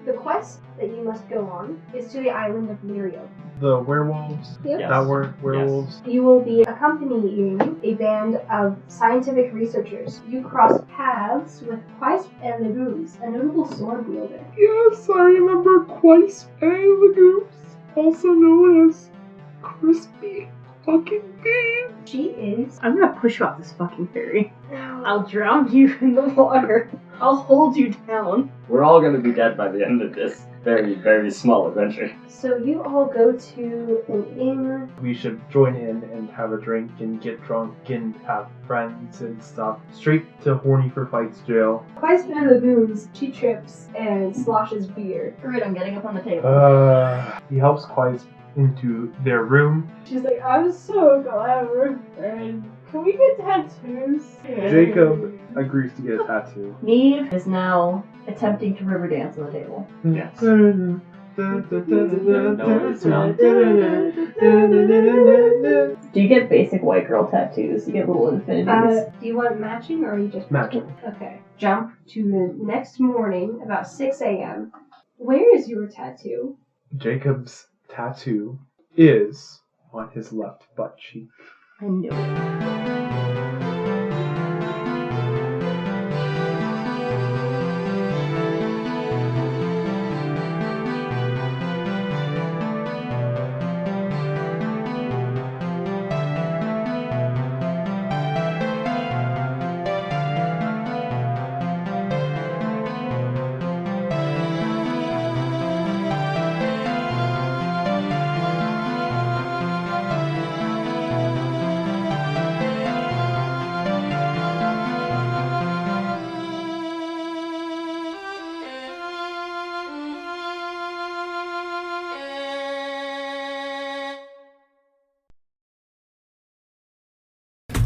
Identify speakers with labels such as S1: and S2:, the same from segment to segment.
S1: The quest that you must go on is to the island of Lirio.
S2: The werewolves?
S1: Yep.
S3: Yes.
S2: That weren't werewolves?
S1: You will be accompanying a band of scientific researchers. You cross paths with Quisp and Legoons, a notable sword wielder.
S2: Yes, I remember Quisp and Legoons, also known as Crispy fucking Bean.
S1: She is...
S4: I'm gonna push you off this fucking ferry. I'll drown you in the water. I'll hold you down.
S3: We're all gonna be dead by the end of this very, very small adventure.
S1: So you all go to an inn.
S2: We should join in and have a drink and get drunk and have friends and stuff. Straight to Horny for Fights jail.
S1: Quisp and Legoons, she trips and sloshes beer.
S4: Great, I'm getting up on the table.
S2: He helps Quisp into their room.
S1: She's like, I'm so glad we're friends. Can we get tattoos?
S2: Jacob agrees to get a tattoo.
S4: Naomh is now attempting to river dance on the table.
S3: Yes.
S4: Do you get basic white girl tattoos? You get little infinities.
S1: Do you want matching or are you just
S2: Matching.
S1: Okay. Jump to the next morning, about 6 a.m. Where is your tattoo?
S2: Jacob's tattoo is on his left butt cheek.
S4: I knew it.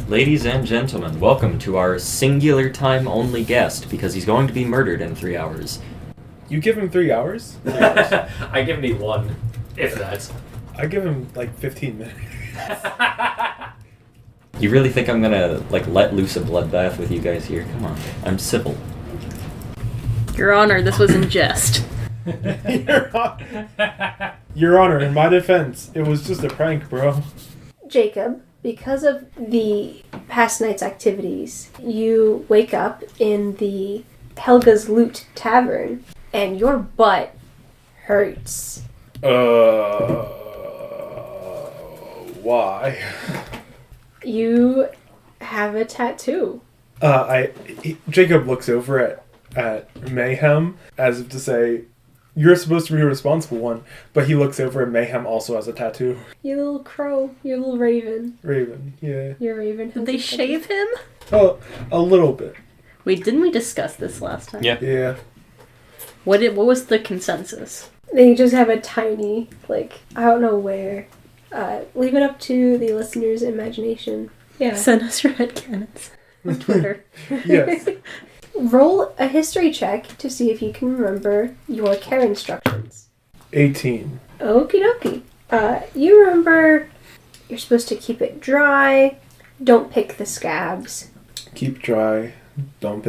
S5: Ladies and gentlemen, welcome to our singular time only guest, because he's going to be murdered in 3 hours.
S2: You give him 3 hours?
S6: 3 hours. I give me one, if that.
S2: I give him like 15 minutes.
S5: You really think I'm gonna, let loose a bloodbath with you guys here? Come on, I'm civil.
S4: Your Honor, this was in jest.
S2: Your Honor, in my defense, it was just a prank, bro.
S1: Jacob, because of the past night's activities, you wake up in the Helga's Loot Tavern, and your butt hurts.
S2: Why?
S1: You have a tattoo.
S2: Jacob looks over at Mayhem as if to say, you're supposed to be a responsible one, but he looks over and Mayhem also has a tattoo.
S1: You little crow, you little raven.
S2: Raven, yeah.
S1: Your raven.
S4: Did they shave him?
S2: Oh, a little bit.
S4: Wait, didn't we discuss this last time?
S2: Yeah.
S4: What was the consensus?
S1: They just have a tiny, I don't know where. Leave it up to the listener's imagination. Yeah.
S4: Send us your headcanons on Twitter.
S2: Yes.
S1: Roll a history check to see if you can remember your care instructions.
S2: 18.
S1: Okie dokie. You remember you're supposed to keep it dry, don't pick the scabs.
S2: Keep dry. Don't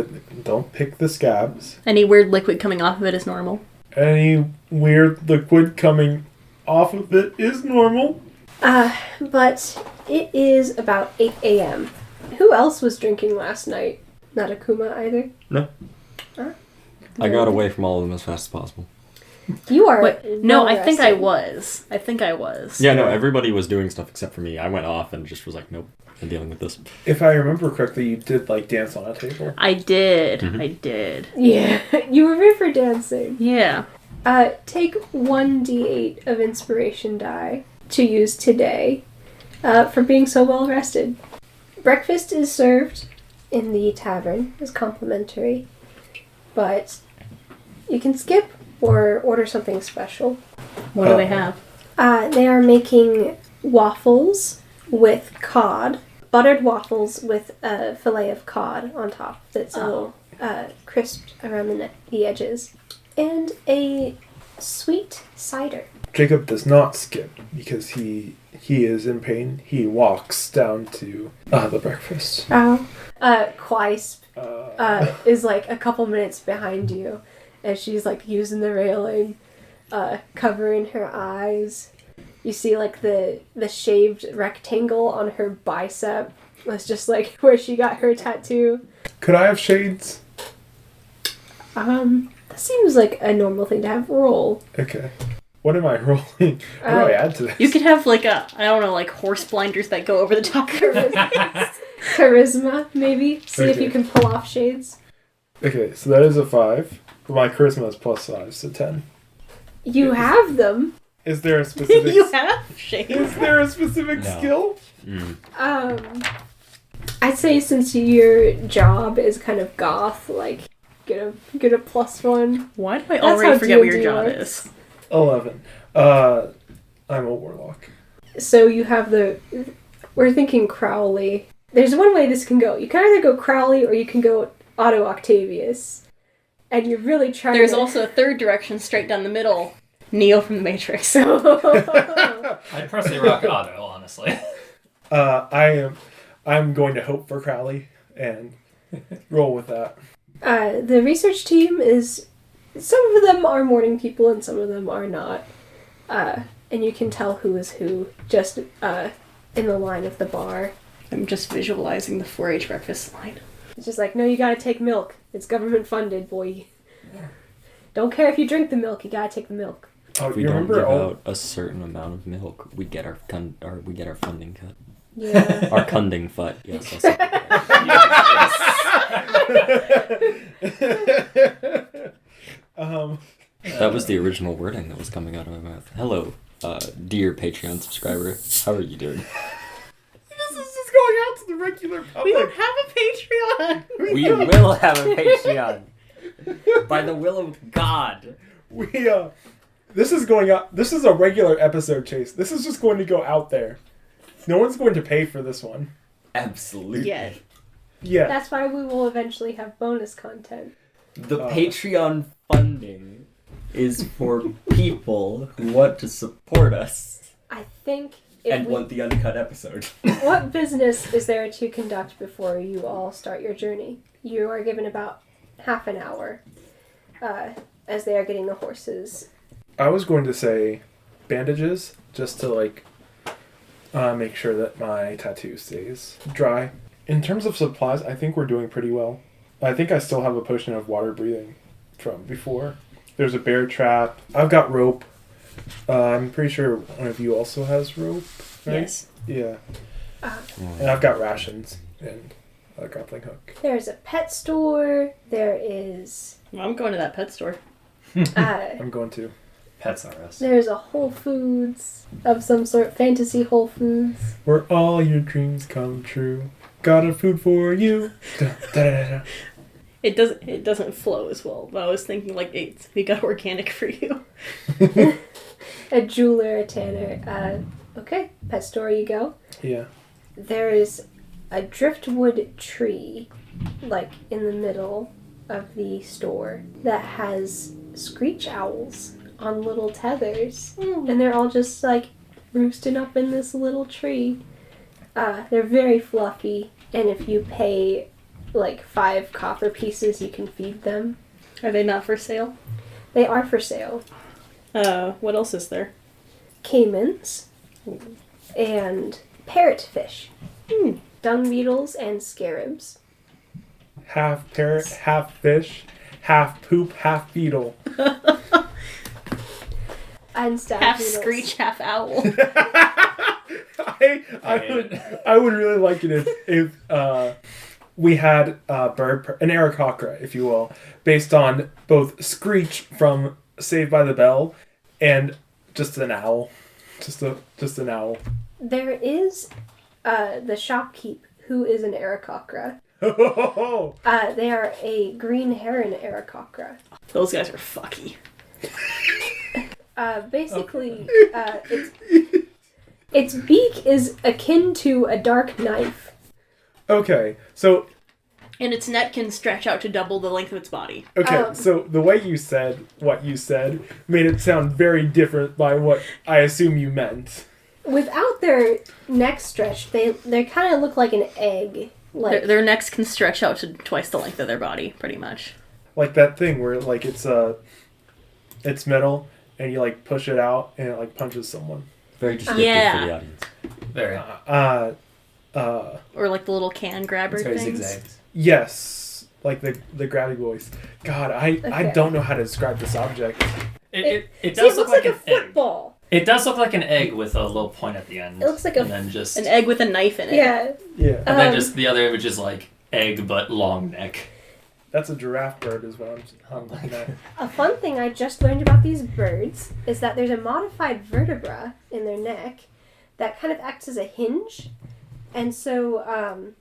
S2: pick the scabs.
S4: Any weird liquid coming off of it is normal.
S2: Any weird liquid coming off of it is normal.
S1: But it is about 8 a.m. Who else was drinking last night? Not Akuma either?
S5: No. I got away from all of them as fast as possible.
S1: You are.
S4: Wait, no, I think I
S1: rested.
S4: was.
S5: Yeah, no, everybody was doing stuff except for me. I went off and just was like, nope, I'm dealing with this.
S2: If I remember correctly, you did dance on a table.
S4: I did.
S5: Mhm.
S4: I did.
S1: Yeah, you were here for dancing.
S4: Yeah.
S1: Take 1d8 of inspiration die to use today for being so well rested. Breakfast is served in the tavern as complimentary, but you can skip or order something special.
S4: What do they have?
S1: They are making waffles with cod, buttered waffles with a fillet of cod on top that's a little crisped around the edges, and a sweet cider.
S2: Jacob does not skip because he is in pain. He walks down to the breakfast.
S1: Quisp is a couple minutes behind you, as she's like using the railing, covering her eyes. You see like the shaved rectangle on her bicep. That's just like where she got her tattoo.
S2: Could I have shades?
S1: That seems like a normal thing to have. Roll.
S2: Okay. What am I rolling? What do I add to this?
S4: You could have like like horse blinders that go over the top of her face.
S1: Charisma, maybe. See if
S2: Okay.
S1: you can pull off shades.
S2: Okay, so that is a 5. But my charisma is +5, so 10.
S1: You have them.
S2: Is there a specific...
S4: You have shades.
S2: Is there a specific
S5: No.
S2: skill?
S1: I'd say since your job is kind of goth, like get a +1.
S4: Why do I
S1: That's
S4: already
S1: how
S4: forget what your
S1: D&D
S4: job
S1: works.
S4: is?
S2: 11. I'm a warlock.
S1: So you have we're thinking Crowley. There's one way this can go. You can either go Crowley or you can go Otto Octavius. And you're really trying
S4: There's
S1: to...
S4: also a third direction straight down the middle. Neo from the Matrix.
S6: I'd personally rock Otto, honestly.
S2: I'm going to hope for Crowley and roll with that.
S1: The research team is... Some of them are morning people and some of them are not. And you can tell who is who just in the line of the bar.
S4: I'm just visualizing the 4-H breakfast line.
S1: It's just like, no, you gotta take milk. It's government funded, boy. Don't care if you drink the milk, you gotta take the milk.
S2: Oh,
S5: If we
S2: you
S5: don't
S2: remember
S5: give
S2: all...
S5: out a certain amount of milk, we get our funding cut.
S1: Yeah.
S5: Our funding fut. Yes. I'll say that. That was the original wording that was coming out of my mouth. Hello, dear Patreon subscriber. How are you doing?
S2: This is just going out to the regular public.
S4: We don't have a Patreon!
S5: We will have a Patreon. By the will of God.
S2: This is going out. This is a regular episode, Chase. This is just going to go out there. No one's going to pay for this one.
S5: Absolutely.
S4: Yeah.
S2: Yeah.
S1: That's why we will eventually have bonus content.
S5: The Patreon funding is for people who want to support us
S1: I think
S5: and want the uncut episode.
S1: What business is there to conduct before you all start your journey? You are given about half an hour as they are getting the horses.
S2: I was going to say bandages, just to make sure that my tattoo stays dry. In terms of supplies, I think we're doing pretty well. I think I still have a potion of water breathing from before. There's a bear trap. I've got rope. I'm pretty sure one of you also has rope, right?
S4: Yes.
S2: Yeah. And I've got rations and a grappling hook.
S1: There's a pet store. There is...
S4: Well, I'm going to that pet store.
S2: I'm going to.
S6: Pets are us.
S1: There's a Whole Foods of some sort. Fantasy Whole Foods.
S2: Where all your dreams come true. Got a food for you. Da, da, da, da.
S4: It doesn't flow as well, but I was thinking we got organic for you.
S1: A jeweler, a tanner. Okay, pet store you go.
S2: Yeah.
S1: There's a driftwood tree, in the middle of the store, that has screech owls on little tethers. And they're all just, roosting up in this little tree. They're very fluffy, and if you pay, 5 copper pieces, you can feed them.
S4: Are they not for sale?
S1: They are for sale.
S4: What else is there?
S1: Caimans and parrotfish. Dung beetles and scarabs.
S2: Half parrot, half fish, half poop, half beetle.
S1: And stag
S4: Half
S1: beetles.
S4: screech, half owl.
S2: I would really like it if we had an Aarakocra, if you will, based on both Screech from Saved by the Bell and just an owl. Just an owl.
S1: There is the shopkeep, who is an Aarakocra. They are a green heron Aarakocra.
S4: Those guys are fucky.
S1: Basically, its beak is akin to a dark knife.
S2: Okay, so...
S4: And its neck can stretch out to double the length of its body.
S2: Okay, so the way you said what you said made it sound very different by what I assume you meant.
S1: Without their neck stretched, they kind of look like an egg.
S4: Their necks can stretch out to twice the length of their body, pretty much.
S2: Like that thing where like it's metal and you like push it out and it like punches someone.
S5: Very descriptive for the audience.
S6: Very.
S7: Or like the little can grabber
S6: It's very
S7: things.
S6: zigzags.
S2: Yes, like the grabby voice. God, I don't know how to describe this object.
S6: It
S1: See,
S6: does
S1: it
S6: look
S1: looks like
S6: an
S1: a
S6: egg.
S1: football.
S6: It does look like an egg with a little point at the end.
S1: It looks like
S6: and then just
S7: An egg with a knife in it.
S1: Yeah.
S2: Yeah,
S6: and then just the other image is like egg but long neck.
S2: that's a giraffe bird, is what I'm looking at.
S1: A fun thing I just learned about these birds is that there's a modified vertebra in their neck that kind of acts as a hinge. And so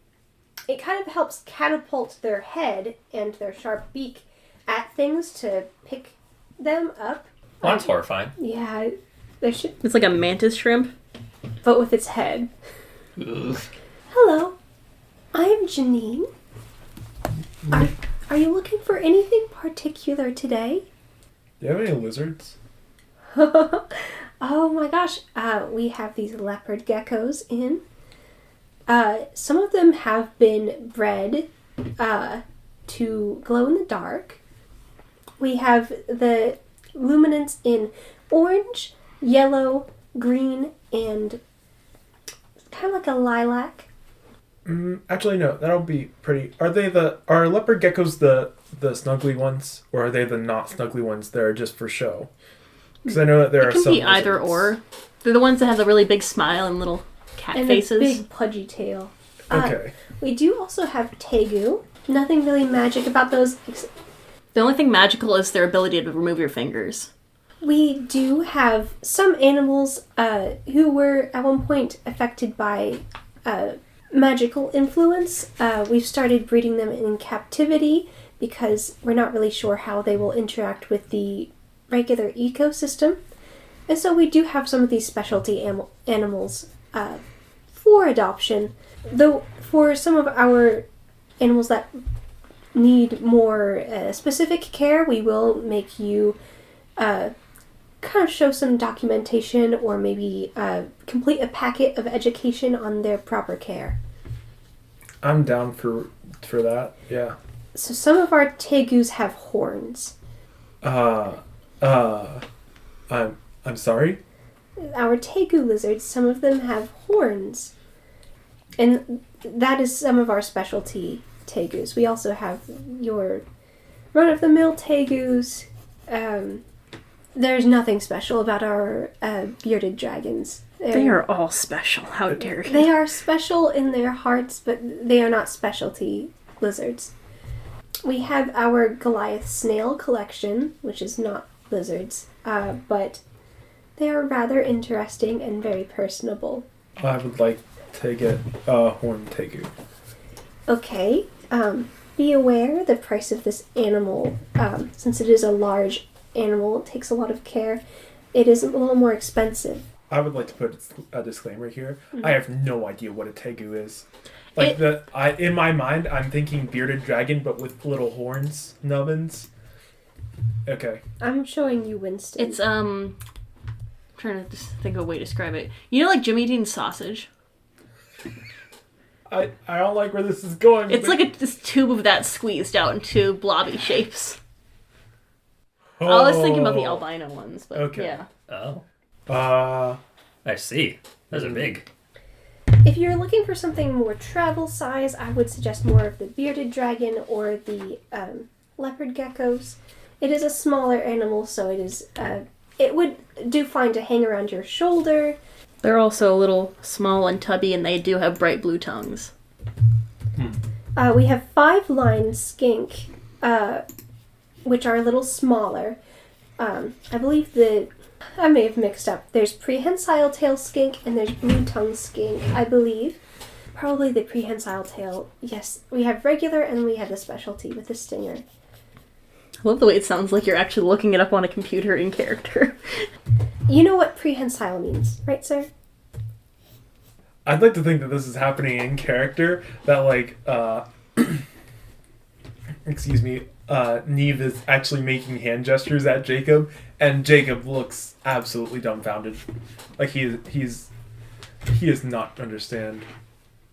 S1: it kind of helps catapult their head and their sharp beak at things to pick them up.
S6: Well, that's horrifying.
S1: Yeah, there should,
S7: It's like a mantis shrimp.
S1: but with its head.
S6: Ugh.
S1: Hello, I'm Janine. Are you looking for anything particular today?
S2: Do you have any lizards?
S1: Oh my gosh, we have these leopard geckos in. Some of them have been bred to glow in the dark. We have the luminance in orange, yellow, green, and kind of like a lilac.
S2: Actually, no. That'll be pretty. Are leopard geckos the snuggly ones, or are they the not snuggly ones that are just for show? Because I know that there
S7: It
S2: are
S7: can
S2: some.
S7: be either
S2: lizards.
S7: or. They're the ones that have the really big smile and little cat
S1: And
S7: faces.
S1: a big pudgy tail.
S2: Okay.
S1: We do also have tegu. Nothing really magic about those.
S7: The only thing magical is their ability to remove your fingers.
S1: We do have some animals who were at one point affected by magical influence. We've started breeding them in captivity because we're not really sure how they will interact with the regular ecosystem. And so we do have some of these specialty animals for adoption. Though for some of our animals that need more specific care, we will make you kind of show some documentation or maybe complete a packet of education on their proper care.
S2: I'm down for that. Yeah.
S1: So some of our tegus have horns.
S2: I'm sorry.
S1: Our tegu lizards, some of them have horns. And that is some of our specialty tegus. We also have your run-of-the-mill tegus. There's nothing special about our bearded dragons.
S7: They are all special. How dare you?
S1: They are special in their hearts, but they are not specialty lizards. We have our Goliath snail collection, which is not lizards, but they are rather interesting and very personable.
S2: I would like to get a horn tegu.
S1: Okay, be aware the price of this animal, since it is a large animal, it takes a lot of care, it is a little more expensive.
S2: I would like to put a disclaimer here.
S1: Mm-hmm.
S2: I have no idea what a tegu is. Like in my mind, I'm thinking bearded dragon, but with little horns, nubbins. Okay.
S1: I'm showing you Winston.
S7: It's I'm trying to just think of a way to describe it. You know, like Jimmy Dean's sausage.
S2: I don't like where this is going.
S7: It's like this tube of that squeezed out into blobby shapes. I was thinking about the albino ones, but
S2: Okay.
S7: yeah.
S6: Oh,
S2: Uh,
S6: I see. Those are big.
S1: If you're looking for something more travel size, I would suggest more of the bearded dragon or the leopard geckos. It is a smaller animal, so it is. It would do fine to hang around your shoulder.
S7: They're also a little small and tubby, and they do have bright blue tongues.
S1: We have 5-line skink, which are a little smaller. I believe I may have mixed up. There's prehensile tail skink and there's blue tongue skink, I believe. Probably the prehensile tail. Yes, we have regular and we have the specialty with the stinger.
S7: I love the way it sounds like you're actually looking it up on a computer in character.
S1: You know what prehensile means, right, sir?
S2: I'd like to think that this is happening in character. That like, excuse me, Naomh is actually making hand gestures at Jakob, and Jakob looks absolutely dumbfounded. Like he does not understand.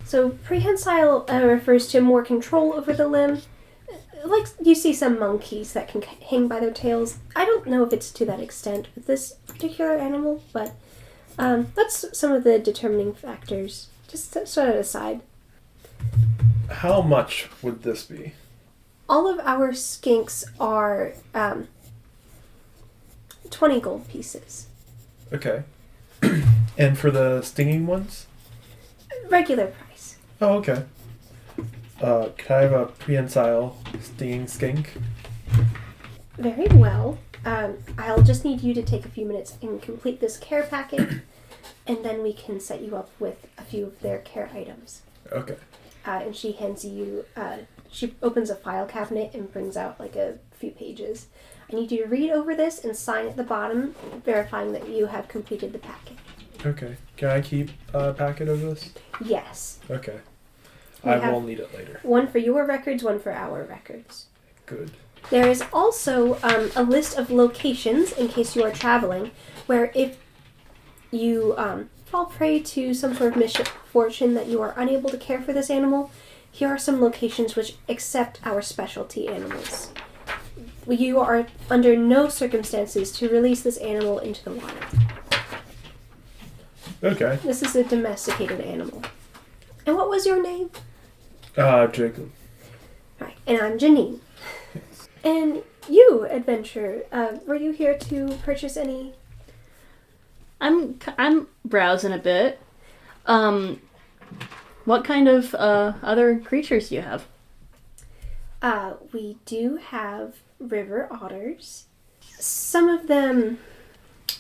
S1: So prehensile refers to more control over the limb. like you see some monkeys that can hang by their tails. I don't know if it's to that extent with this particular animal, but that's some of the determining factors. Just set it aside.
S2: How much would this be?
S1: All of our skinks are 20 gold pieces.
S2: Okay. And for the stinging ones?
S1: Regular price.
S2: Oh, okay. Could I have a prehensile stinging skink?
S1: Very well. I'll just need you to take a few minutes and complete this care packet, and then we can set you up with a few of their care items.
S2: Okay.
S1: And she hands you, she opens a file cabinet and brings out like a few pages. I need you to read over this and sign at the bottom, verifying that you have completed the packet.
S2: Okay. Can I keep a packet of this?
S1: Yes.
S2: Okay.
S1: We
S2: I
S1: have
S2: will need it later.
S1: One for your records, one for our records.
S2: Good.
S1: There is also a list of locations, in case you are traveling, where if you fall prey to some sort of misfortune that you are unable to care for this animal, here are some locations which accept our specialty animals. You are under no circumstances to release this animal into the water.
S2: Okay.
S1: This is a domesticated animal. And what was your name?
S2: Jakob.
S1: Right, and I'm Janine. And you, adventurer, were you here to purchase any?
S7: I'm browsing a bit. What kind of other creatures do you have?
S1: We do have river otters. Some of them,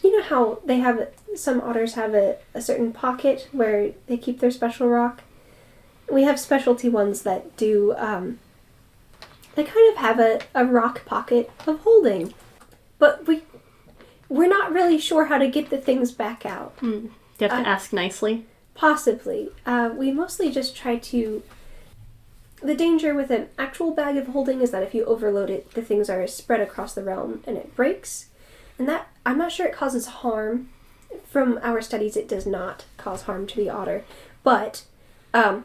S1: you know how they have, some otters have a certain pocket where they keep their special rock? We have specialty ones that do, they kind of have a rock pocket of holding. But we're not really sure how to get the things back out.
S7: Do you have to ask nicely?
S1: Possibly. We mostly just try to... The danger with an actual bag of holding is that if you overload it, the things are spread across the realm and it breaks. And that, I'm not sure it causes harm. From our studies, it does not cause harm to the otter. But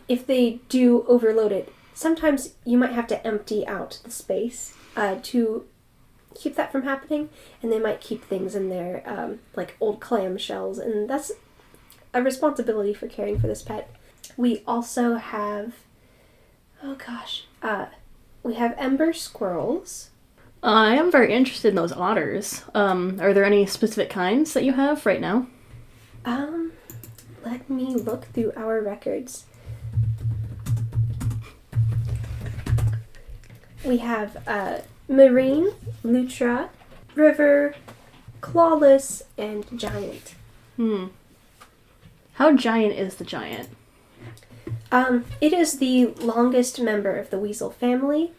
S1: if they do overload it, sometimes you might have to empty out the space to keep that from happening. And they might keep things in there, like old clam shells. And that's a responsibility for caring for this pet. We also have... Oh gosh. We have ember squirrels.
S7: I am very interested in those otters. Are there any specific kinds that you have right now?
S1: Let me look through our records. We have marine, lutra, river, clawless, and giant.
S7: How giant is the giant?
S1: It is the longest member of the weasel family.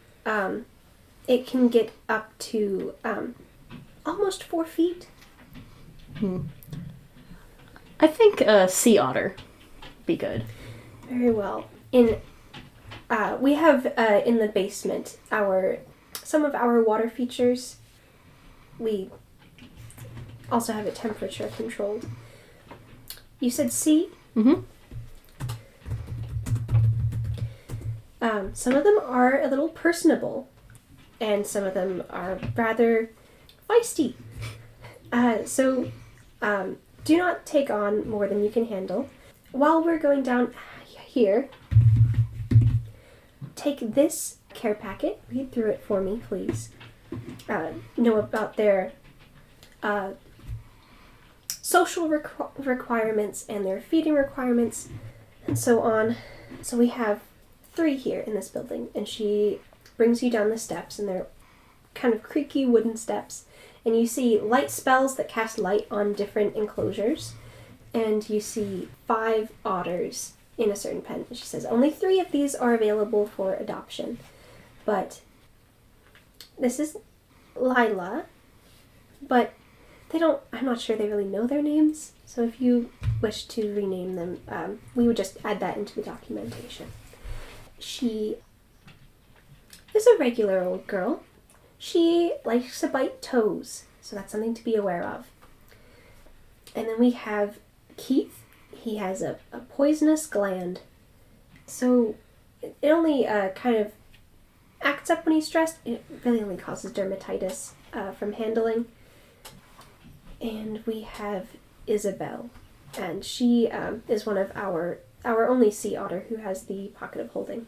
S1: It can get up to almost 4 feet.
S7: I think a sea otter be good.
S1: Very well. We have in the basement some of our water features. We also have it temperature controlled. You said sea?
S7: Mm-hmm.
S1: Some of them are a little personable, and some of them are rather feisty. So do not take on more than you can handle. While we're going down here, take this care packet, read through it for me, please. Know about their social requirements and their feeding requirements, and so on. So we have 3 here in this building, and she brings you down the steps, and they're kind of creaky wooden steps, and you see light spells that cast light on different enclosures, and you see 5 otters in a certain pen. She says only 3 of these are available for adoption, but this is Lila, but I'm not sure they really know their names, so if you wish to rename them, we would just add that into the documentation. She is a regular old girl. She likes to bite toes, so that's something to be aware of. And then we have Keith. He has a poisonous gland. So it only kind of acts up when he's stressed. It really only causes dermatitis from handling. And we have Isabel, and she is one of our only sea otter who has the pocket of holding.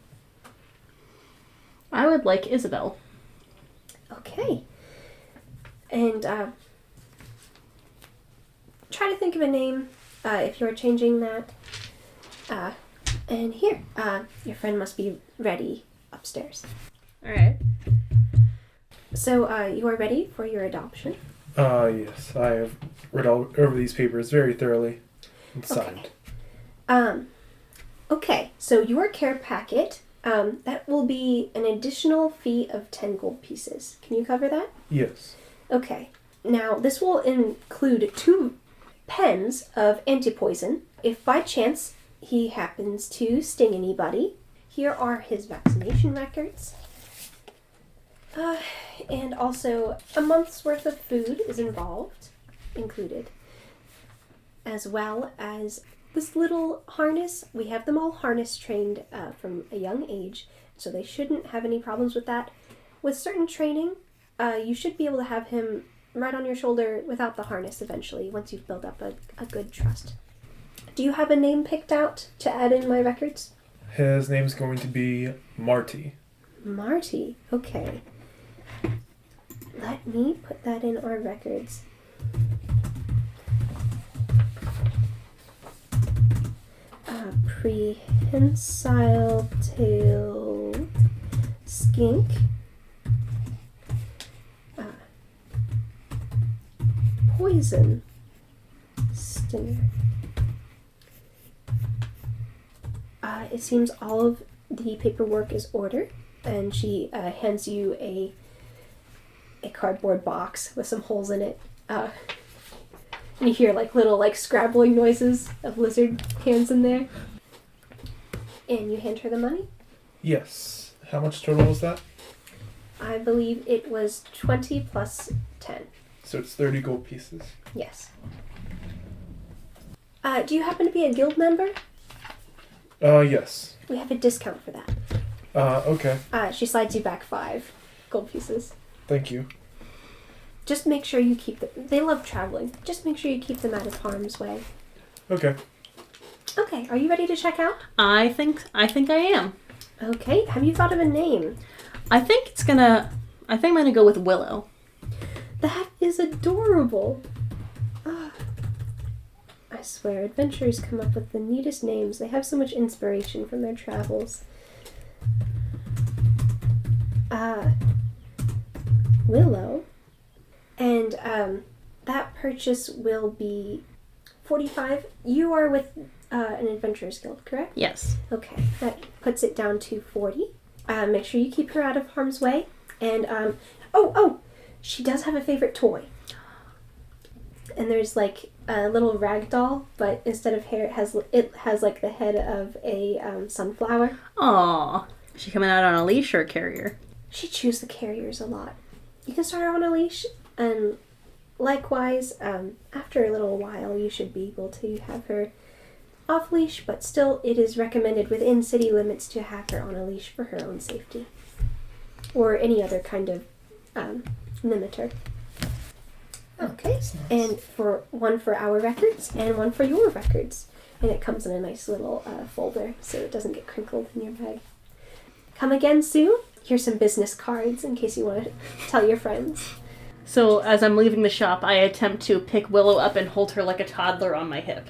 S7: I would like Isabel.
S1: Okay. And try to think of a name if you're changing that. And here, your friend must be ready upstairs.
S7: Alright.
S1: So you are ready for your adoption?
S2: Yes. I have read over these papers very thoroughly and signed.
S1: Okay, so your care packet, that will be an additional fee of 10 gold pieces. Can you cover that?
S2: Yes.
S1: Okay. Now, this will include 2 pens of anti-poison. If by chance he happens to sting anybody, here are his vaccination records. And also, a month's worth of food is included, as well as this little harness. We have them all harness trained from a young age, so they shouldn't have any problems with that. With certain training, you should be able to have him right on your shoulder without the harness eventually, once you've built up a good trust. Do you have a name picked out to add in my records?
S2: His name's going to be Marty.
S1: Marty, okay. Let me put that in our records. Prehensile tailed skink. Poison stinger. It seems all of the paperwork is ordered, and she hands you a cardboard box with some holes in it. And you hear little scrabbling noises of lizard hands in there. And you hand her the money?
S2: Yes. How much total was that?
S1: I believe it was 20 plus 10.
S2: So it's 30 gold pieces.
S1: Yes. Do you happen to be a guild member?
S2: Yes.
S1: We have a discount for that.
S2: Okay.
S1: She slides you back 5 gold pieces.
S2: Think you.
S1: Just make sure you keep them. They love traveling. Just make sure you keep them out of harm's way.
S2: Okay.
S1: Okay, are you ready to check out?
S7: I think I am.
S1: Okay, have you thought of a name?
S7: I think I'm gonna go with Willow.
S1: That is adorable. I swear, adventurers come up with the neatest names. They have so much inspiration from their travels. Willow. And that purchase will be 45. You are with an adventurers guild, correct?
S7: Yes.
S1: Okay, that puts it down to 40. Make sure you keep her out of harm's way. And, she does have a favorite toy. And there's a little rag doll, but instead of hair, it has the head of a sunflower.
S7: Aww. Is she coming out on a leash or a carrier?
S1: She chews the carriers a lot. You can start her on a leash, and likewise, after a little while, you should be able to have her off leash, but still, it is recommended within city limits to have her on a leash for her own safety. Or any other kind of limiter. Okay, and one for our records and one for your records. And it comes in a nice little folder so it doesn't get crinkled in your bag. Come again soon. Here's some business cards in case you want to tell your friends.
S7: So as I'm leaving the shop, I attempt to pick Willow up and hold her like a toddler on my hip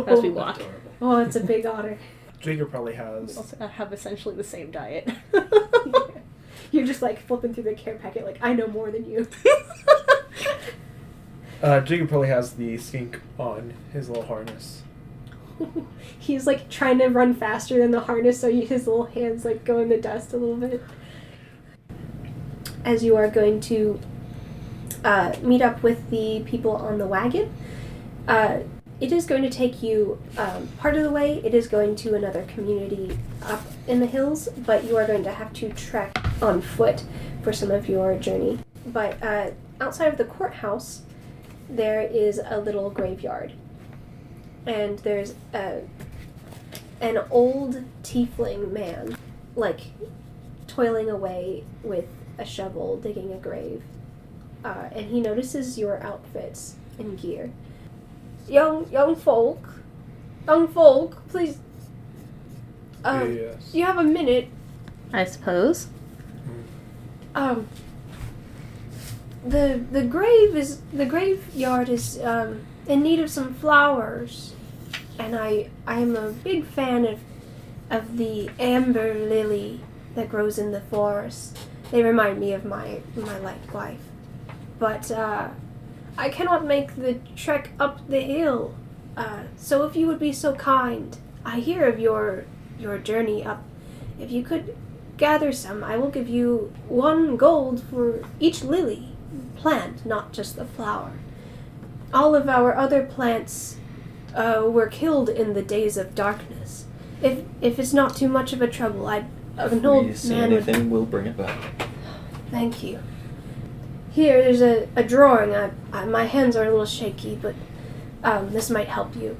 S7: as we walk.
S1: Oh, it's a big otter.
S2: Jacob probably has.
S7: I have essentially the same diet.
S1: You're just flipping through the care packet I know more than you.
S2: Jacob probably has the skink on his little harness.
S1: He's trying to run faster than the harness, so his little hands go in the dust a little bit. As you are going to meet up with the people on the wagon, it is going to take you part of the way. It is going to another community up in the hills, but you are going to have to trek on foot for some of your journey. But outside of the courthouse, there is a little graveyard. And there's an old tiefling man, toiling away with a shovel, digging a grave. And he notices your outfits and gear. Young folk, please.
S2: Yes.
S1: You have a minute.
S7: I suppose.
S1: The graveyard is in need of some flowers, and I am a big fan of the amber lily that grows in the forest. They remind me of my late wife, but I cannot make the trek up the hill. So if you would be so kind, I hear of your journey up. If you could gather some, I will give you 1 gold for each lily plant, not just the flower. All of our other plants were killed in the days of darkness. If it's not too much of a trouble, an old
S5: If we see
S1: man
S5: anything, we'll bring it back.
S1: Thank you. Here, there's a drawing. My hands are a little shaky, but this might help you.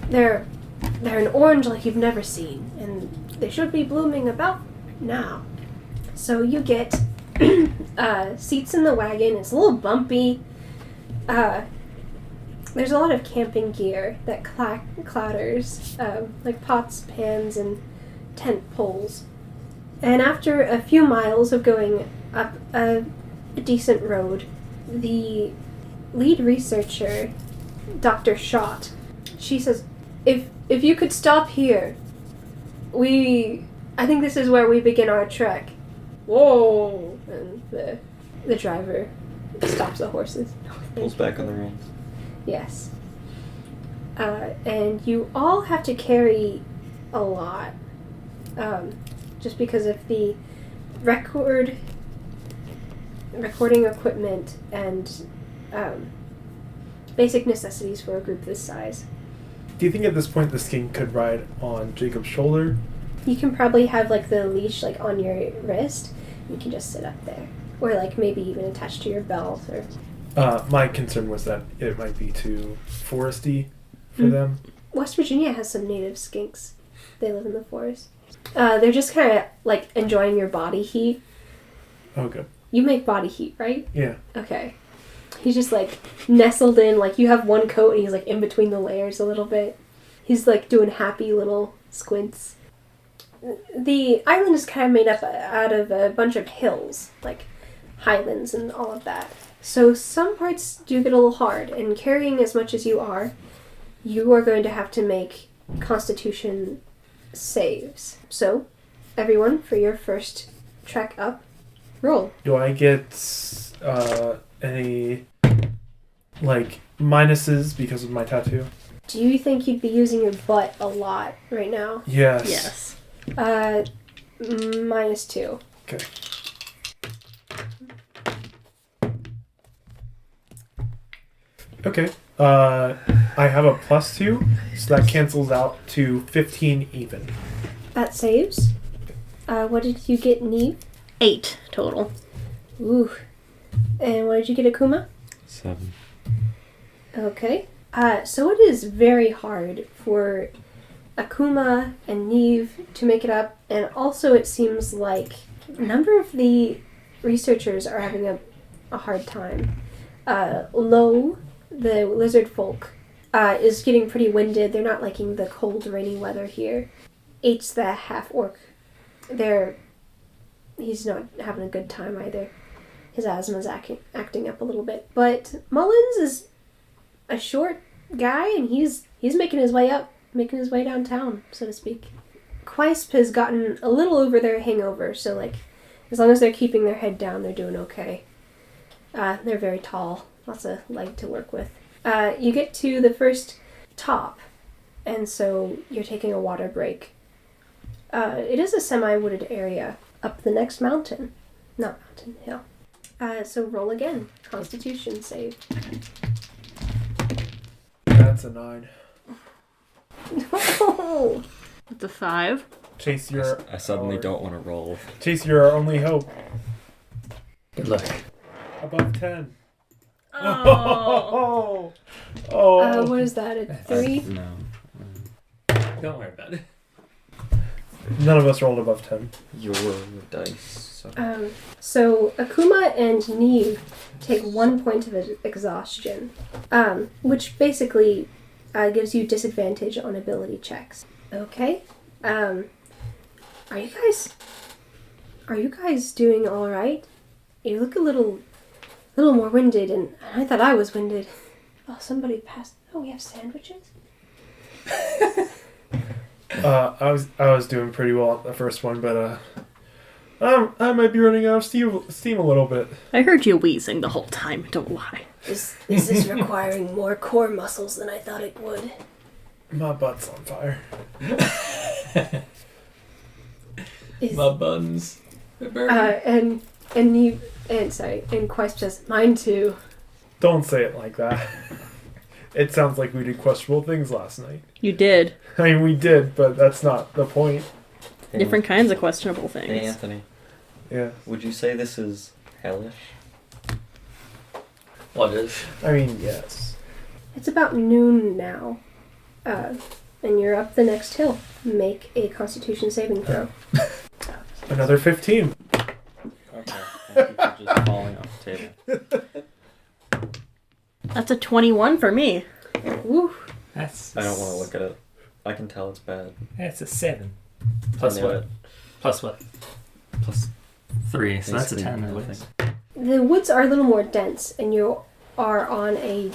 S1: They're an orange like you've never seen, and they should be blooming about now. So you get seats in the wagon. It's a little bumpy. There's a lot of camping gear that clatters, like pots, pans, and tent poles. And after a few miles of going up a decent road, the lead researcher, Dr. Schott, she says, if you could stop here, I think this is where we begin our trek. Whoa! And the driver stops the horses.
S5: Pulls back on the reins.
S1: Yes. And you all have to carry a lot. Just because of the recording equipment and basic necessities for a group this size.
S2: Do you think at this point the skin could ride on Jacob's shoulder?
S1: You can probably have like the leash like on your wrist. You can just sit up there, or like maybe even attached to your belt. Or
S2: My concern was that it might be too foresty for them.
S1: West Virginia has some native skinks. They live in the forest. They're just kind of like enjoying your body heat.
S2: Oh, good.
S1: You make body heat, right?
S2: Yeah.
S1: Okay. He's just like nestled in, like you have one coat and he's like in between the layers a little bit. He's like doing happy little squints. The island is kind of made up out of a bunch of hills, like highlands and all of that. So some parts do get a little hard, and carrying as much as you are going to have to make Constitution saves. So, everyone, for your first trek up, roll.
S2: Do I get any like minuses because of my tattoo?
S1: Do you think you'd be using your butt a lot right now?
S2: Yes.
S7: Yes.
S1: -2.
S2: Okay. Okay. I have a +2, so that cancels out to 15 even.
S1: That saves. What did you get, Naomh?
S7: 8 total.
S1: Ooh. And what did you get, Akuma?
S5: 7.
S1: Okay. So it is very hard for Akuma and Naomh to make it up, and also it seems like a number of the researchers are having a hard time. Low, the lizard folk, is getting pretty winded. They're not liking the cold, rainy weather here. H, the half-orc, he's not having a good time either. His asthma's acting up a little bit. But Mullins is a short guy, and he's making his way up, making his way downtown, so to speak. Quisp has gotten a little over their hangover, so like, as long as they're keeping their head down, they're doing okay. They're very tall, lots of leg to work with. You get to the first top, and so you're taking a water break. It is a semi-wooded area up the next mountain. Not mountain, hill. So roll again. Constitution save.
S2: That's a 9.
S1: No!
S7: With the 5.
S2: Chase, your...
S5: I suddenly don't want to roll.
S2: Chase, you're our only hope.
S6: Good luck.
S2: Above 10.
S7: Oh.
S2: Oh.
S1: What is that, a 3?
S5: No.
S6: Don't worry about it.
S2: None of us rolled above 10.
S5: Your dice.
S1: So Akuma and Naomh take 1 point of exhaustion, which basically gives you disadvantage on ability checks. Okay. Are you guys doing all right? You look a little more winded, and I thought I was winded. Oh, somebody passed. Oh, we have sandwiches.
S2: I was doing pretty well at the first one, but I might be running out of steam a little bit.
S7: I heard you wheezing the whole time, don't lie.
S1: Is this requiring more core muscles than I thought it would?
S2: My butt's on fire.
S6: My buns.
S1: And Quest says, mine too.
S2: Don't say it like that. It sounds like we did questionable things last night.
S7: You did.
S2: I mean, we did, but that's not the point.
S7: Different kinds of questionable things.
S5: Hey, Anthony.
S2: Yeah.
S5: Would you say this is hellish?
S6: What is?
S2: I mean, yes.
S1: It's about noon now. And you're up the next hill. Make a Constitution saving throw.
S2: Another 15.
S5: Okay. Thank you for just falling off the table.
S7: That's a 21 for me.
S1: Woo.
S6: That's.
S5: I don't want to look at it. I can tell it's bad.
S6: That's a 7.
S5: Plus
S6: Plus what? Plus what? Plus 3. So that's a 10 at least.
S1: The woods are a little more dense, and you are on a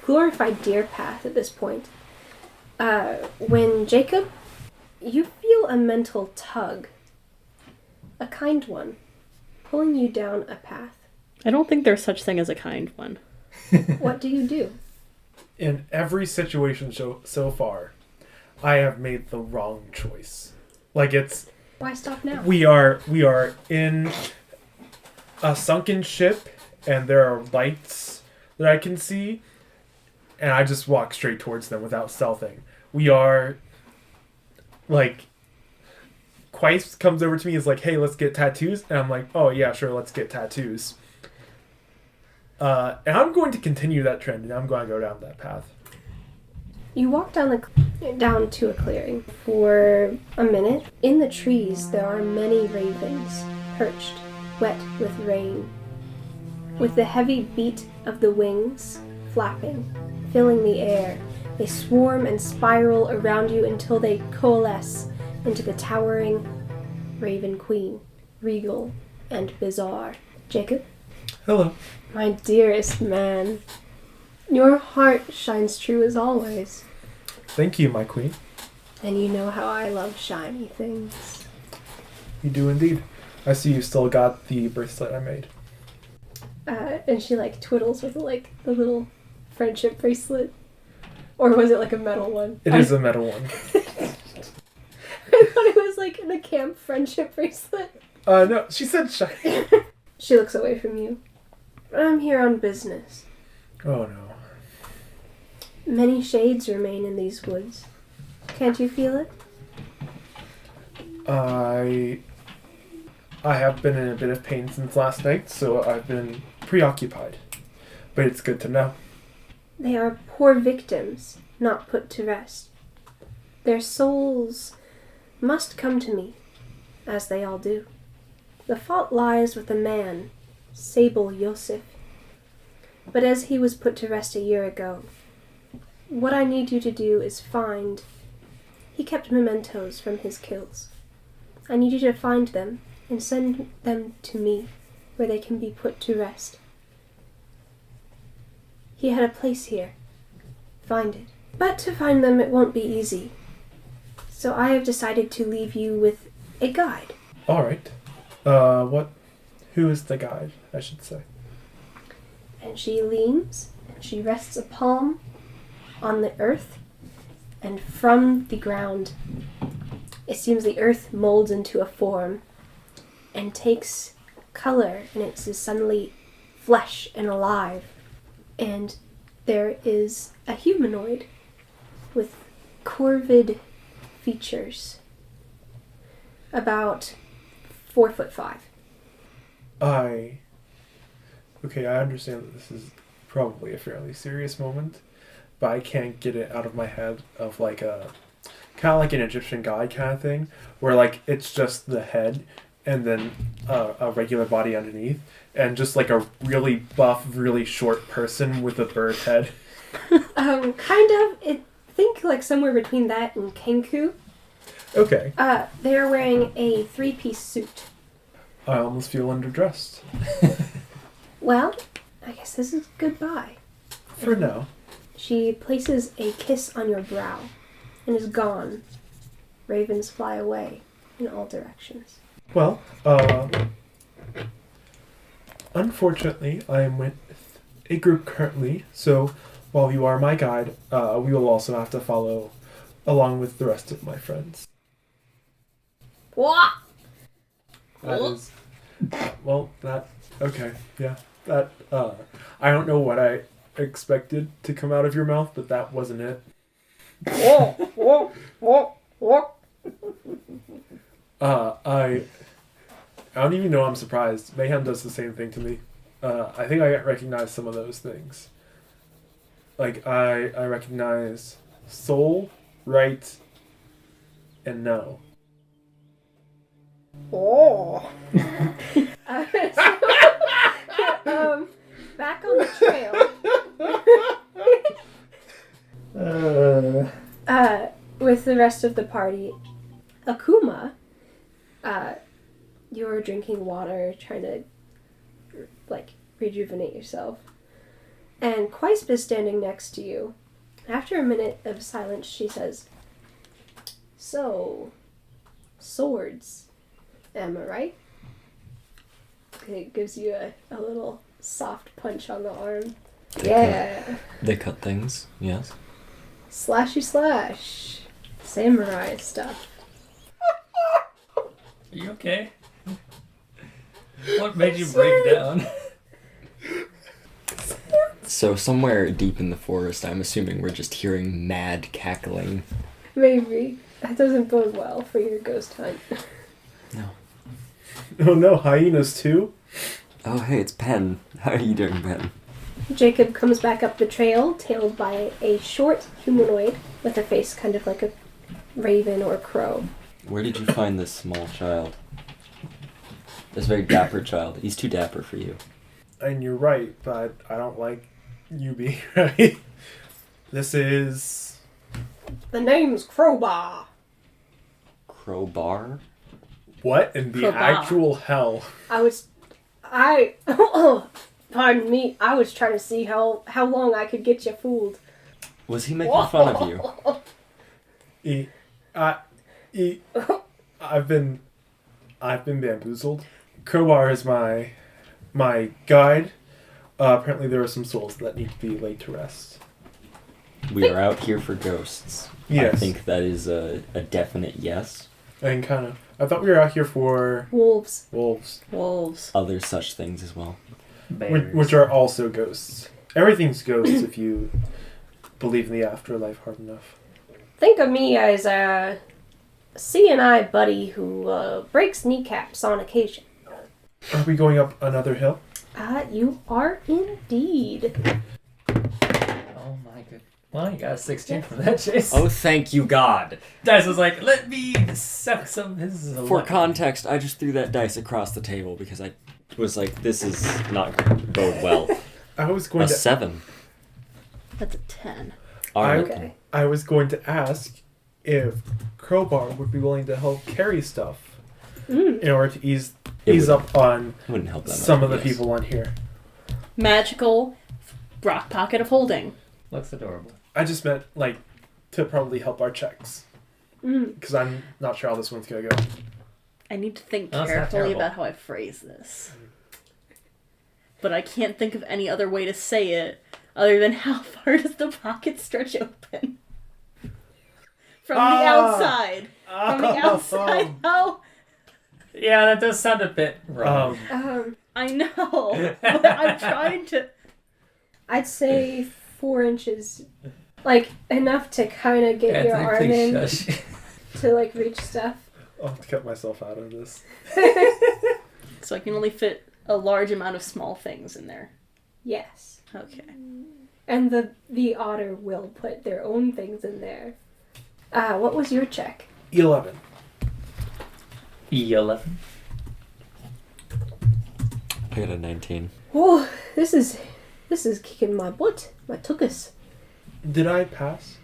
S1: glorified deer path at this point. When Jakob, you feel a mental tug, a kind one, pulling you down a path.
S7: I don't think there's such thing as a kind one.
S1: What do you do?
S2: In every situation so far, I have made the wrong choice. Like
S1: Why stop now?
S2: we are in a sunken ship, and there are lights that I can see, and I just walk straight towards them without stealthing. We are like, Quest comes over to me, is like, hey, let's get tattoos, and I'm like, oh yeah, sure, let's get tattoos. And I'm going to continue that trend, and I'm going to go down that path.
S1: You walk down to a clearing for a minute. In the trees, there are many ravens perched, wet with rain, with the heavy beat of the wings flapping, filling the air. They swarm and spiral around you until they coalesce into the towering Raven Queen, regal and bizarre. Jakob?
S2: Hello.
S1: My dearest man, your heart shines true as always.
S2: Thank you, my queen.
S1: And you know how I love shiny things.
S2: You do indeed. I see you still got the bracelet I made.
S1: And she twiddles with the little friendship bracelet. Or was it a metal one?
S2: It is a metal one.
S1: I thought it was the camp friendship bracelet.
S2: No, she said shiny.
S1: She looks away from you. I'm here on business.
S2: Oh no.
S1: Many shades remain in these woods. Can't you feel it?
S2: I have been in a bit of pain since last night, so I've been preoccupied. But it's good to know.
S1: They are poor victims, not put to rest. Their souls must come to me, as they all do. The fault lies with the man, Sable Yosef. But as he was put to rest a year ago, what I need you to do is find... He kept mementos from his kills. I need you to find them and send them to me, where they can be put to rest. He had a place here. Find it. But to find them, it won't be easy. So I have decided to leave you with a guide.
S2: Alright. Who is the guide, I should say?
S1: And she leans, and she rests a palm on the earth, and from the ground, it seems the earth molds into a form, and takes color, and it is suddenly flesh and alive. And there is a humanoid with corvid features, about 4'5".
S2: Okay, I understand that this is probably a fairly serious moment, but I can't get it out of my head of kind of like an Egyptian god kind of thing, where like it's just the head and then a regular body underneath, and just like a really buff, really short person with a bird head.
S1: Kind of. Think like somewhere between that and Kenku.
S2: Okay.
S1: They're wearing a 3-piece suit.
S2: I almost feel underdressed.
S1: Well, I guess this is goodbye.
S2: For now.
S1: She places a kiss on your brow and is gone. Ravens fly away in all directions.
S2: Well, unfortunately, I am with a group currently, so while you are my guide, we will also have to follow along with the rest of my friends.
S1: What?
S2: That is... Well, that... Okay, yeah. That, I don't know what I expected to come out of your mouth, but that wasn't it. I don't even know I'm surprised. Mayhem does the same thing to me. I think I recognize some of those things. Like, I recognize soul, right, and no.
S1: Oh. Back on the trail. With the rest of the party, Akuma, you're drinking water, trying to, like, rejuvenate yourself. And Quisp is standing next to you. After a minute of silence, she says, "So, swords, am I right?" It gives you a little soft punch on the arm. Yeah.
S5: They cut things, yes.
S1: Slashy slash. Samurai stuff.
S6: Are you okay? What made you break down?
S5: So somewhere deep in the forest, I'm assuming we're just hearing mad cackling.
S1: Maybe. That doesn't bode well for your ghost hunt.
S5: No.
S2: Oh no, hyenas too?
S5: Oh, hey, it's Pen. How are you doing, Pen?
S1: Jacob comes back up the trail, tailed by a short humanoid with a face kind of like a raven or crow.
S5: Where did you find this small child? This very dapper child. He's too dapper for you.
S2: And you're right, but I don't like you being right. This is...
S1: The name's Crowbar.
S5: Crowbar?
S2: What in the
S7: Crowbar.
S2: actual hell?
S1: Pardon me, I was trying to see how long I could get you fooled.
S5: Was he making fun of you?
S2: I've been bamboozled. Crowbar is my guide. Apparently there are some souls that need to be laid to rest.
S5: We are out here for ghosts.
S2: Yes.
S5: I think that is a definite yes.
S2: And kind of... I thought we were out here for...
S1: Wolves.
S7: Wolves.
S5: Other such things as well.
S2: Which are also ghosts. Everything's ghosts if you believe in the afterlife hard enough.
S1: Think of me as a C&I buddy who breaks kneecaps on occasion.
S2: Are we going up another hill?
S1: You are indeed.
S6: Oh my god. Well, you got a 16 from that, Chase.
S5: Oh, thank you, God.
S6: Dice was like, let me suck some of his...
S5: For context, I just threw that dice across the table because I was like, this is not going to bode well.
S2: I was going
S5: A
S2: to...
S5: 7.
S7: That's a 10.
S5: Alright.
S1: Okay.
S2: I was going to ask if Crowbar would be willing to help carry stuff in order to ease up on
S5: Wouldn't help that
S2: some
S5: much,
S2: of the
S5: yes.
S2: people on here.
S7: Magical rock pocket of holding.
S6: Looks adorable.
S2: I just meant, like, to probably help our checks. Because I'm not sure how this one's going to go.
S7: I need to think
S6: No, it's not
S7: carefully
S6: terrible.
S7: about how I phrase this. But I can't think of any other way to say it other than how far does the pocket stretch open? From the outside. From the outside, how?
S6: Yeah, that does sound a bit wrong.
S7: I know. But I'm trying to...
S1: I'd say 4 inches. Like, enough to kind of get your arm in
S6: Shush.
S1: to, like, reach stuff.
S2: I'll have to cut myself out of this.
S7: So I can only fit a large amount of small things in there.
S1: Yes.
S7: Okay.
S1: And the otter will put their own things in there. What was your check?
S2: 11.
S6: E11.
S5: I got a 19.
S1: Oh, this is kicking my butt. My tuchus.
S2: Did I pass?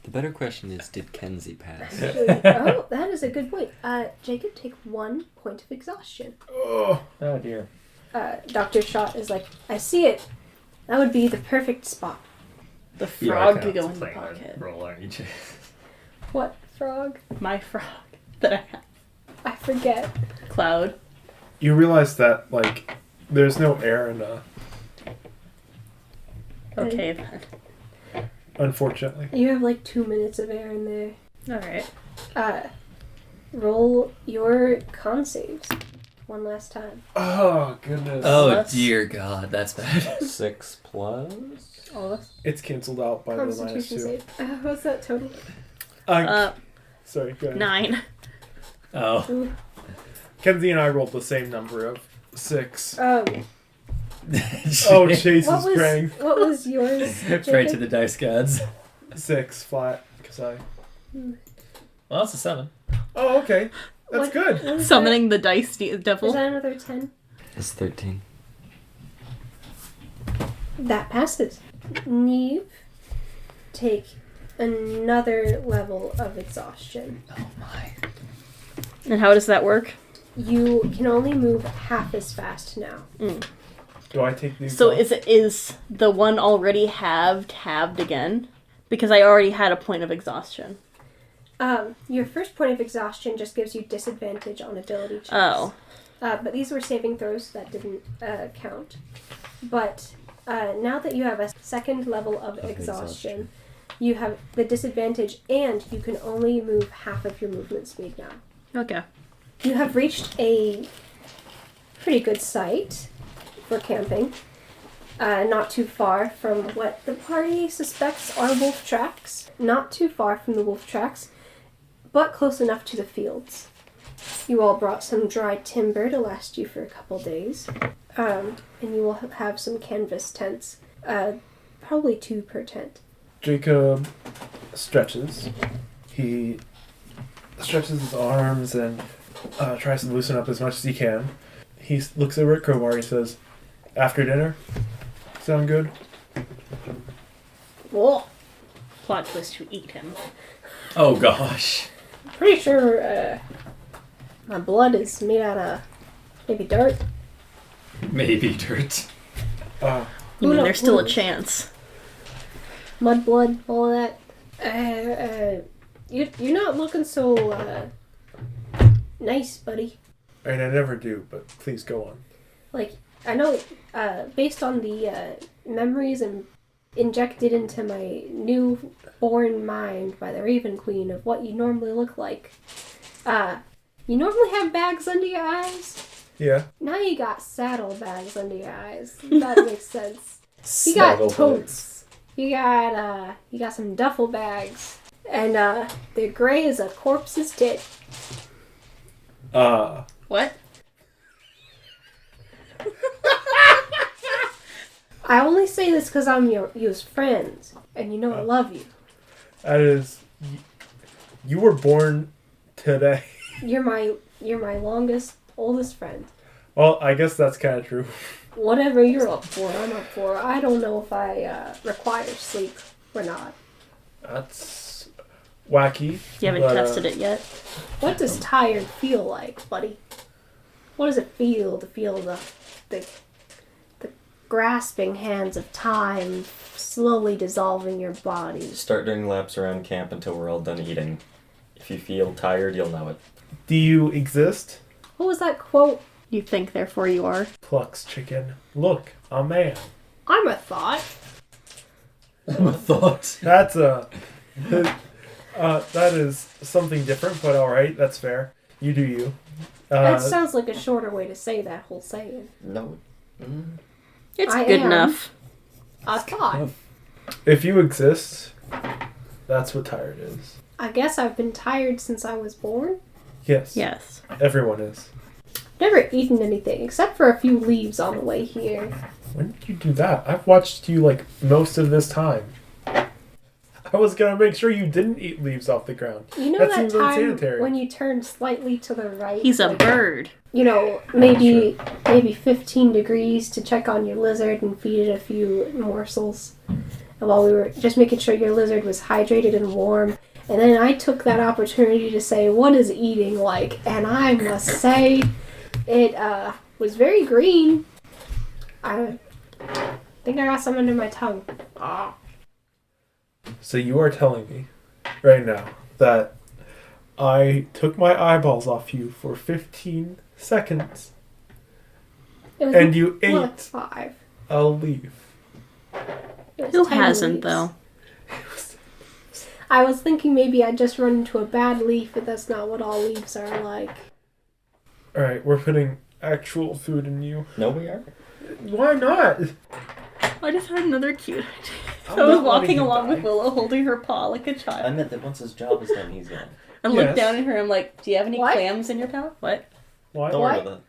S5: The better question is, did Kenzie pass?
S1: Oh, that is a good point. Jacob, take 1 point of exhaustion.
S2: Oh.
S6: Oh dear.
S1: Dr. Shot is like, I see it. That would be the perfect spot.
S7: The frog to go in the pocket.
S6: Roll, aren't you, Chase?
S1: What frog?
S7: My frog that I have.
S1: I forget.
S7: Cloud.
S2: You realize that, like, there's no air in
S7: Okay then.
S2: unfortunately.
S1: You have like 2 minutes of air in there.
S7: Alright.
S1: Roll your con saves. One last time.
S2: Oh, goodness.
S6: Oh
S7: Plus-
S6: dear God, that's bad.
S5: 6 plus?
S7: All of us.
S2: It's canceled out by the -2.
S1: Constitution save. What's that total?
S2: Sorry, go ahead.
S7: 9.
S6: Oh.
S1: Ooh.
S2: Kenzie and I rolled the same number of 6.
S1: Oh,
S2: Chase
S1: what
S2: is
S1: was
S2: praying.
S1: what was yours?
S6: Pray to
S1: Jacob?
S6: the dice gods.
S2: 6 flat, because I...
S6: Well, that's a 7.
S2: Oh, okay. That's
S1: What-
S2: good.
S1: what is
S7: Summoning the dice
S1: that? Is
S7: devil.
S1: that another 10?
S5: It's 13.
S1: That passes. Naomh, take another level of exhaustion.
S6: Oh my.
S7: And how does that work?
S1: You can only move half as fast now.
S2: Do I take these
S7: So
S2: off?
S7: is the one already halved again? Because I already had a point of exhaustion.
S1: Your first point of exhaustion just gives you disadvantage on ability checks.
S7: Oh.
S1: But these were saving throws, so that didn't count. But now that you have a second level of exhaustion, you have the disadvantage, and you can only move half of your movement speed now.
S7: Okay.
S1: You have reached a pretty good site for camping. Not too far from what the party suspects are wolf tracks. Not too far from the wolf tracks, but close enough to the fields. You all brought some dry timber to last you for a couple days. And you will have some canvas tents. Probably 2 per tent.
S2: Jacob stretches. He stretches his arms and tries to loosen up as much as he can. He looks over at Crowbar and says, "After dinner? Sound good?"
S7: Whoa. Plot twist to eat him.
S6: Oh gosh.
S1: Pretty sure my blood is made out of maybe dirt.
S6: Maybe dirt.
S2: Uh,
S7: You mean
S1: Who
S7: there's still a
S1: knows?
S7: chance.
S1: Mud blood, all of that. You're not looking so nice, buddy.
S2: and I never do, but please go on.
S1: Like, I know, based on the memories and injected into my newborn mind by the Raven Queen of what you normally look like, you normally have bags under your eyes.
S2: Yeah.
S1: Now you got saddle bags under your eyes. If that makes sense. You got totes. You got some duffel bags. And they're gray as a corpse's tit.
S7: What?
S1: I only say this because I'm yours friends. And you know I love you.
S2: That is... You were born today.
S1: You're my longest, oldest friend.
S2: Well, I guess that's kind of true.
S1: Whatever you're up for, I'm up for. I don't know if I require sleep or not.
S2: That's wacky.
S7: You haven't
S2: but,
S7: tested it yet?
S1: What does tired feel like, buddy? What does it feel to feel the grasping hands of time slowly dissolving your body?
S5: Start doing laps around camp until we're all done eating. If you feel tired, you'll know it.
S2: Do you exist?
S1: What was that quote?
S7: You think, therefore you are.
S2: Clucks chicken. Look, a man.
S1: I'm a thought.
S6: A thought.
S2: That's a... that is something different, but alright, that's fair. You do you.
S1: That sounds like a shorter way to say that whole saying.
S5: No.
S7: It's
S1: I
S7: good
S1: am.
S7: enough.
S1: A thought.
S2: If you exist, that's what tired is.
S1: I guess I've been tired since I was born.
S2: Yes.
S7: Yes.
S2: Everyone is.
S1: Never eaten anything except for a few leaves on the way here.
S2: When did you do that? I've watched you, like, most of this time. I was gonna make sure you didn't eat leaves off the ground.
S1: You know
S2: That
S1: that
S2: seems
S1: time
S2: unsanitary.
S1: when you turn slightly to the right?
S7: He's a
S1: like,
S7: bird.
S1: You know, maybe 15 degrees to check on your lizard and feed it a few morsels. And while we were just making sure your lizard was hydrated and warm. And then I took that opportunity to say, what is eating like? And I must say, it was very green. I think I got some under my tongue. Ah.
S2: So you are telling me right now that I took my eyeballs off you for 15 seconds and you ate
S1: 5.
S2: a leaf.
S1: It was
S7: Who
S1: 10
S7: hasn't,
S1: leaves.
S7: though?
S1: I was thinking maybe I'd just run into a bad leaf, but that's not what all leaves are like.
S2: Alright, we're putting actual food in you.
S5: No, we are.
S2: Why not?
S7: I just had another cute idea.
S2: I'm
S7: I was
S2: not letting
S7: walking
S2: you
S7: along
S2: die.
S7: with Willow holding her paw like a
S5: I
S7: child.
S5: meant that once his job is done, he's gone.
S7: I looked
S2: Yes.
S7: down at her and I'm like, do you have any
S1: What?
S7: clams in your palate? What?
S2: Why?
S5: Don't
S1: What?
S5: worry about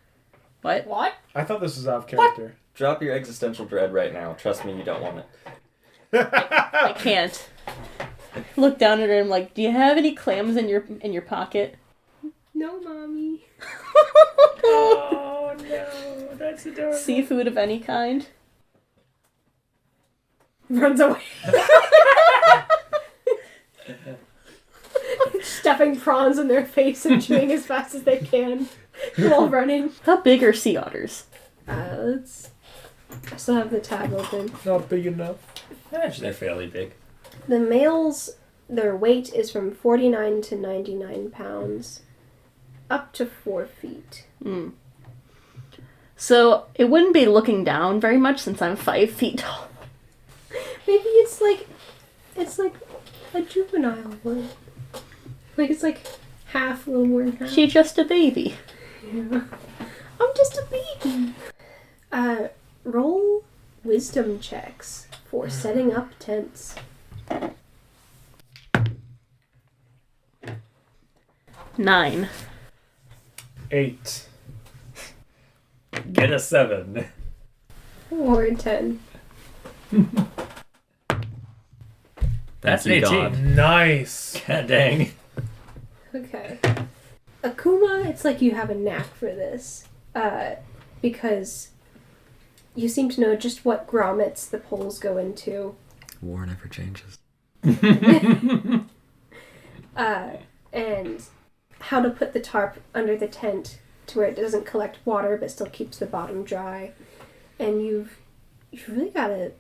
S7: What?
S1: What?
S2: I thought this was out of character.
S5: that. Drop your existential dread right now. Trust me, you don't want it.
S7: I can't. Look down at her and I'm like, do you have any clams in your pocket?
S1: No, mommy.
S2: Oh no, that's adorable.
S7: Seafood of any kind?
S1: Runs away. Stuffing prawns in their face and chewing as fast as they can while running.
S7: How big are sea otters?
S1: Let's. I still have the tab open.
S2: Not big enough.
S6: Actually, they're fairly big.
S1: The males, their weight is from 49 to 99 pounds, up to 4 feet.
S7: Mm. So it wouldn't be looking down very much since I'm 5 feet tall.
S1: Maybe it's like a juvenile one. Like it's like half, a little more than half.
S7: She's just a baby.
S1: Yeah. I'm just a baby. Roll wisdom checks for setting up tents.
S7: 9.
S2: 8.
S6: Get a 7.
S1: Or 10.
S6: That's
S5: Thank
S6: an
S5: you,
S6: 18.
S2: Nice.
S6: God dang.
S1: Okay. Akuma, it's like you have a knack for this. Because you seem to know just what grommets the poles go into.
S5: War never changes.
S1: And how to put the tarp under the tent to where it doesn't collect water but still keeps the bottom dry. And you've really got a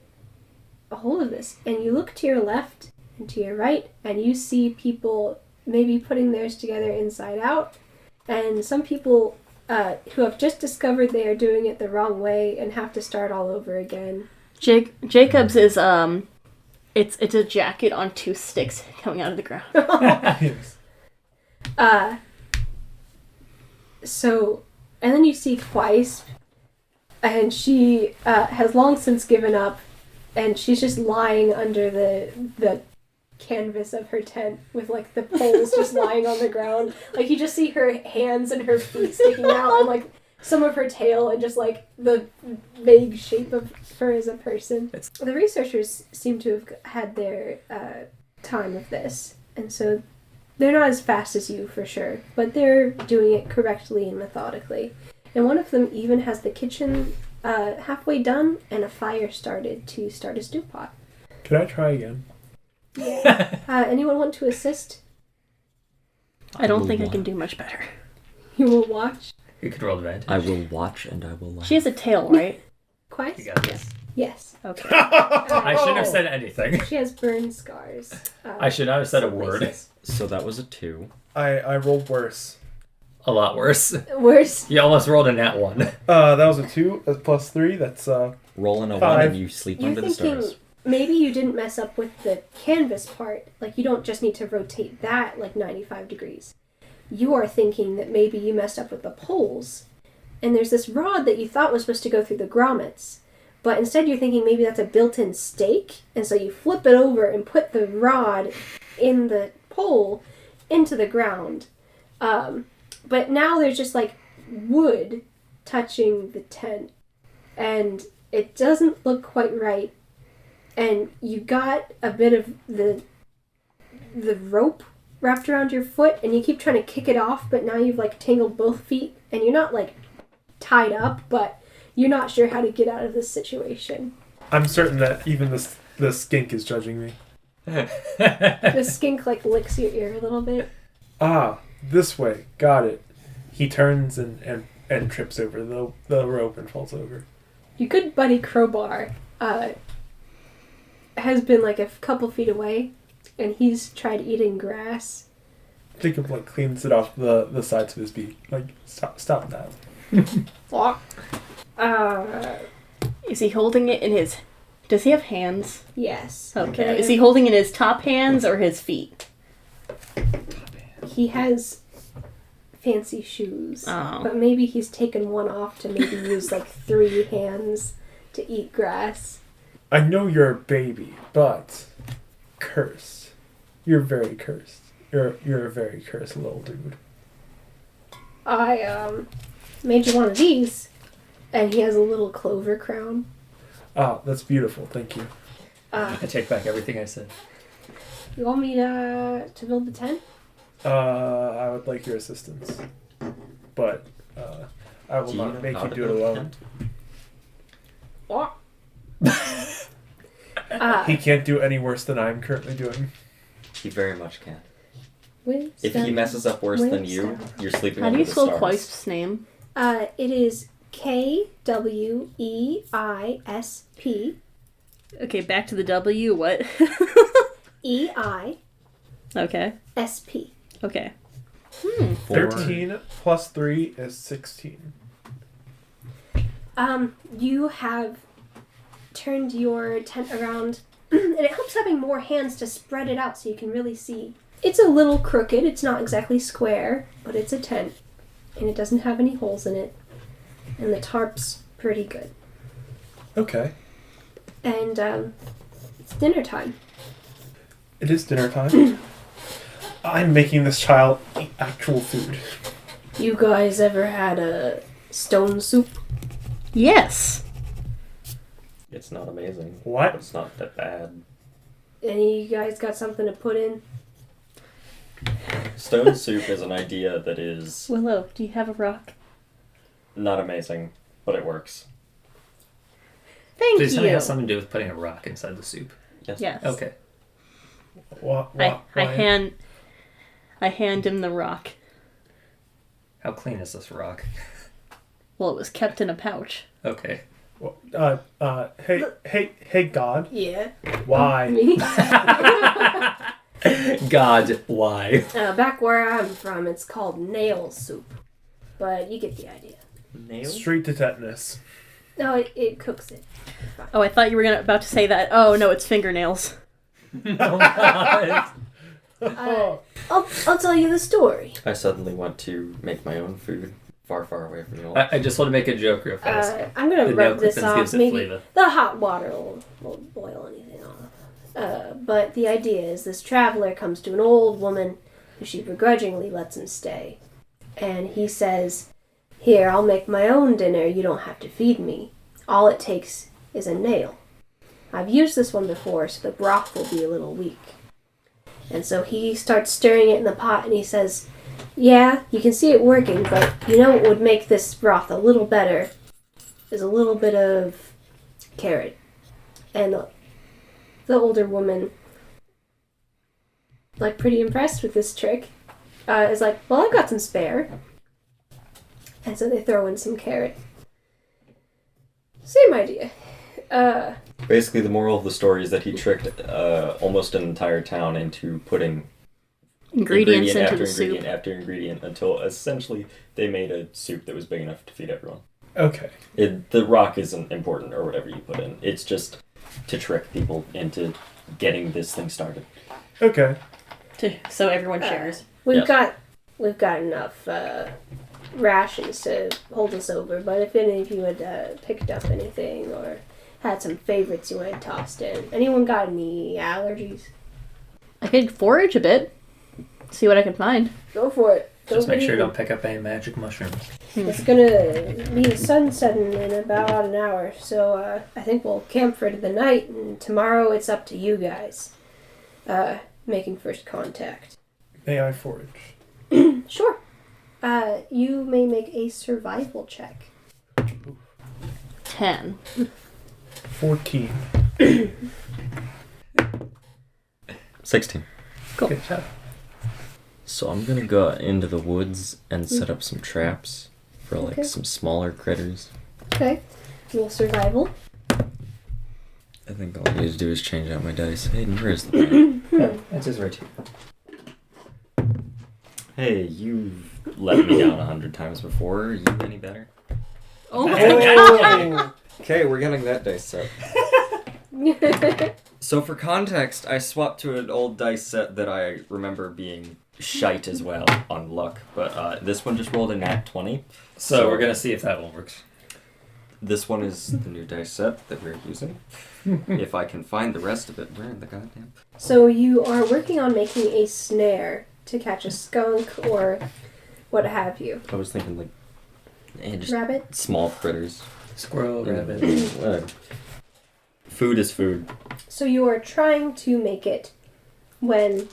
S1: hold of this. And you look to your left and to your right and you see people maybe putting theirs together inside out. And some people who have just discovered they are doing it the wrong way and have to start all over again.
S7: Jacob's is it's a jacket on 2 sticks coming out of the ground.
S2: Yes.
S1: So, and then you see Twice, and she has long since given up, and she's just lying under the canvas of her tent with like the poles just lying on the ground. Like you just see her hands and her feet sticking out, and like some of her tail, and just like the vague shape of her as a person. The researchers seem to have had their time of this, and so they're not as fast as you for sure, but they're doing it correctly and methodically. And one of them even has the kitchen halfway done and a fire started to start a stew pot.
S2: Could I try again?
S1: Yeah. Anyone want to assist?
S7: I don't think I can do much better.
S1: You will watch.
S6: You could roll advantage.
S5: I will watch and I will laugh.
S7: She has a tail, right?
S1: Quite?
S6: You got this.
S1: Yes.
S7: Okay.
S6: I shouldn't have said anything.
S1: She has burn scars.
S6: I should not have said a
S1: some
S6: word.
S1: places.
S5: So that was a 2.
S2: I rolled worse.
S6: A lot worse.
S1: Worse.
S6: You almost rolled a nat 1.
S2: That was a 2 plus 3. That's
S5: Rolling a 1
S2: 5.
S5: and you sleep
S1: You're
S5: under the
S1: thinking
S5: stars.
S1: maybe you didn't mess up with the canvas part. Like, you don't just need to rotate that like 95 degrees. You are thinking that maybe you messed up with the poles. And there's this rod that you thought was supposed to go through the grommets. But instead you're thinking maybe that's a built-in stake. And so you flip it over and put the rod in the pole into the ground. But now there's just like wood touching the tent. And it doesn't look quite right. And you got a bit of the the rope wrapped around your foot, and you keep trying to kick it off, but now you've, like, tangled both feet, and you're not, like, tied up, but you're not sure how to get out of this situation.
S2: I'm certain that even the skink is judging me.
S1: The skink, like, licks your ear a little bit.
S2: Ah, this way. Got it. He turns and trips over the rope and falls over.
S1: Your good buddy Crowbar has been, like, a couple feet away, and he's tried eating grass.
S2: Jacob, like, cleans it off the sides of his beak. Like, stop that.
S7: Is he holding it in his... Does he have hands?
S1: Yes.
S7: Okay. Is he holding it in his top hands or his feet?
S1: He has fancy shoes.
S7: Oh.
S1: But maybe he's taken one off to maybe use, like, 3 hands to eat grass.
S2: I know you're a baby, but cursed. You're very cursed. You're a very cursed little dude.
S1: I made you one of these, and he has a little clover crown.
S2: Ah, that's beautiful. Thank you.
S6: I take back everything I said.
S1: You want me to build the tent?
S2: I would like your assistance, but I will not make you do it alone. He can't do any worse than I'm currently doing.
S5: He very much can.
S1: Wisdom,
S5: If he messes up worse than you,
S1: wisdom.
S5: you're sleeping
S7: How do
S5: under
S7: you
S5: the
S7: spell
S5: stars.
S7: Quaist's name?
S1: It is KWEISP.
S7: Okay, back to the W. What?
S1: EISP.
S7: Okay. Okay.
S2: 13 plus 3 is 16.
S1: You have turned your tent around, and it helps having more hands to spread it out so you can really see. It's a little crooked, it's not exactly square, but it's a tent, and it doesn't have any holes in it, and the tarp's pretty good.
S2: Okay.
S1: And, it's dinner time.
S2: It is dinner time. I'm making this child eat actual food.
S1: You guys ever had a stone soup?
S7: Yes.
S5: It's not amazing.
S2: What?
S5: But it's not that bad.
S1: Any of you guys got something to put in?
S5: Stone soup is an idea that is
S7: Willow, do you have a rock?
S5: not amazing, but it works.
S7: Thank
S6: Please tell me it
S7: you.
S6: has something to do with putting a rock inside the soup.
S7: Yes.
S6: Okay.
S7: I hand him the rock.
S6: How clean is this rock?
S7: Well, it was kept in a pouch.
S6: Okay.
S2: Hey, God.
S1: Yeah.
S2: Why?
S1: Me?
S6: God, why?
S1: Back where I'm from, it's called nail soup. But you get the idea.
S5: Nail?
S2: Straight to tetanus.
S1: No, it cooks it.
S7: Oh, I thought you were about to say that. Oh, no, it's fingernails.
S6: Oh, God.
S1: I'll tell you the story.
S5: I suddenly want to make my own food far, far away from you all.
S6: I just want to make a joke real fast.
S1: I'm gonna
S6: The
S1: rub
S6: nail
S1: this
S6: clippings
S1: off.
S6: gives it
S1: Maybe
S6: flavor.
S1: the hot water won't boil anything off. But the idea is this traveler comes to an old woman who she begrudgingly lets him stay. And he says, "Here, I'll make my own dinner. You don't have to feed me. All it takes is a nail. I've used this one before, so the broth will be a little weak." And so he starts stirring it in the pot, and he says, "Yeah, you can see it working, but you know what would make this broth a little better is a little bit of carrot." And the older woman, like, pretty impressed with this trick, is like, "Well, I've got some spare." And so they throw in some carrot. Same idea.
S5: Basically, the moral of the story is that he tricked almost an entire town into putting
S7: Ingredients into
S5: after
S7: the
S5: ingredient
S7: soup.
S5: after ingredient until essentially they made a soup that was big enough to feed everyone.
S2: Okay.
S5: The rock isn't important or whatever you put in. It's just to trick people into getting this thing started.
S2: Okay.
S7: So everyone shares.
S1: We've got enough rations to hold us over, but if any of you had picked up anything or had some favorites you had tossed in. Anyone got any allergies?
S7: I could forage a bit. See what I can find.
S1: Go for it.
S6: Just make
S1: Nobody-
S6: sure you don't pick up any magic mushrooms.
S1: It's gonna be the sun setting in about an hour, so I think we'll camp for the night, and tomorrow it's up to you guys. making first contact.
S2: May I forage?
S1: Sure. You may make a survival check.
S7: 10.
S2: 14.
S5: 16.
S1: Cool.
S2: Good job.
S5: So I'm gonna go into the woods and set up some traps for like
S1: Okay.
S5: some smaller critters.
S1: Okay. Roll survival.
S5: I think all I need to do is change out my dice. Hayden, where's the bag?
S6: Yeah, that's just right here.
S5: Hey, you've let me down 100 times before. Are you any better?
S7: Oh my god!
S5: Okay, we're getting that dice set. So for context, I swapped to an old dice set that I remember being shite as well on luck, but this one just rolled a nat 20.
S6: So we're gonna see if that one works.
S5: This one is the new dice set that we're using. If I can find the rest of it, where in the goddamn...
S1: So you are working on making a snare to catch a skunk or what have you.
S5: I was thinking like... just
S1: Rabbit?
S5: small critters.
S6: Squirrel, rabbit.
S5: Whatever. Food is food.
S1: So you are trying to make it when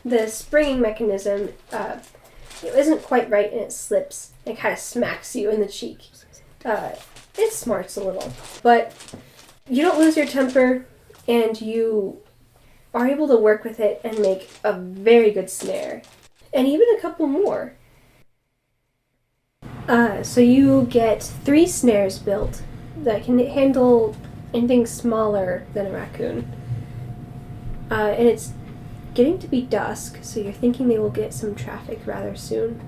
S1: the springing mechanism it isn't quite right and it slips and kind of smacks you in the cheek. It smarts a little, but you don't lose your temper and you are able to work with it and make a very good snare. And even a couple more. So you get 3 snares built that can handle anything smaller than a raccoon. And it's getting to be dusk, so you're thinking they will get some traffic rather soon.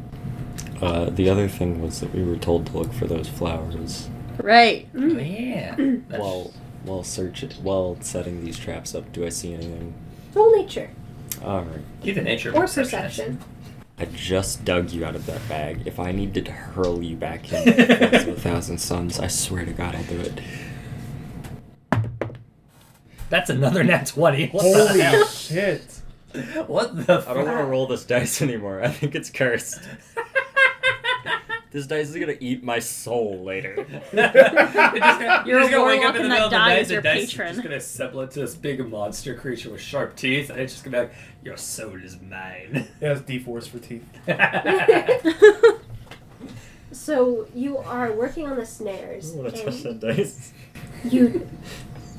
S5: The other thing was that we were told to look for those flowers
S7: Right.
S6: Oh, yeah.
S5: while setting these traps up. Do I see anything?
S1: Roll nature.
S5: All right.
S6: Either nature
S1: Or perception.
S5: I just dug you out of that bag. If I need to hurl you back in the force of 1,000 suns, I swear to God I'll do it.
S6: That's another nat 20. What the
S2: Holy
S6: hell?
S2: shit.
S6: What the
S5: I don't want to roll this dice anymore. I think it's cursed. This dice is gonna eat my soul later.
S7: You're
S6: You're
S7: a
S6: wake
S7: warlock
S6: up in the
S7: and
S6: middle of
S7: that
S6: the
S7: die
S6: night
S7: is your
S6: and dice is
S7: patron.
S6: just gonna assemble into this big monster creature with sharp teeth, and it's just gonna be like, your soul is mine.
S2: Yeah, it's D4s for teeth.
S1: So you are working on the snares.
S5: I want to
S1: and
S5: touch that dice.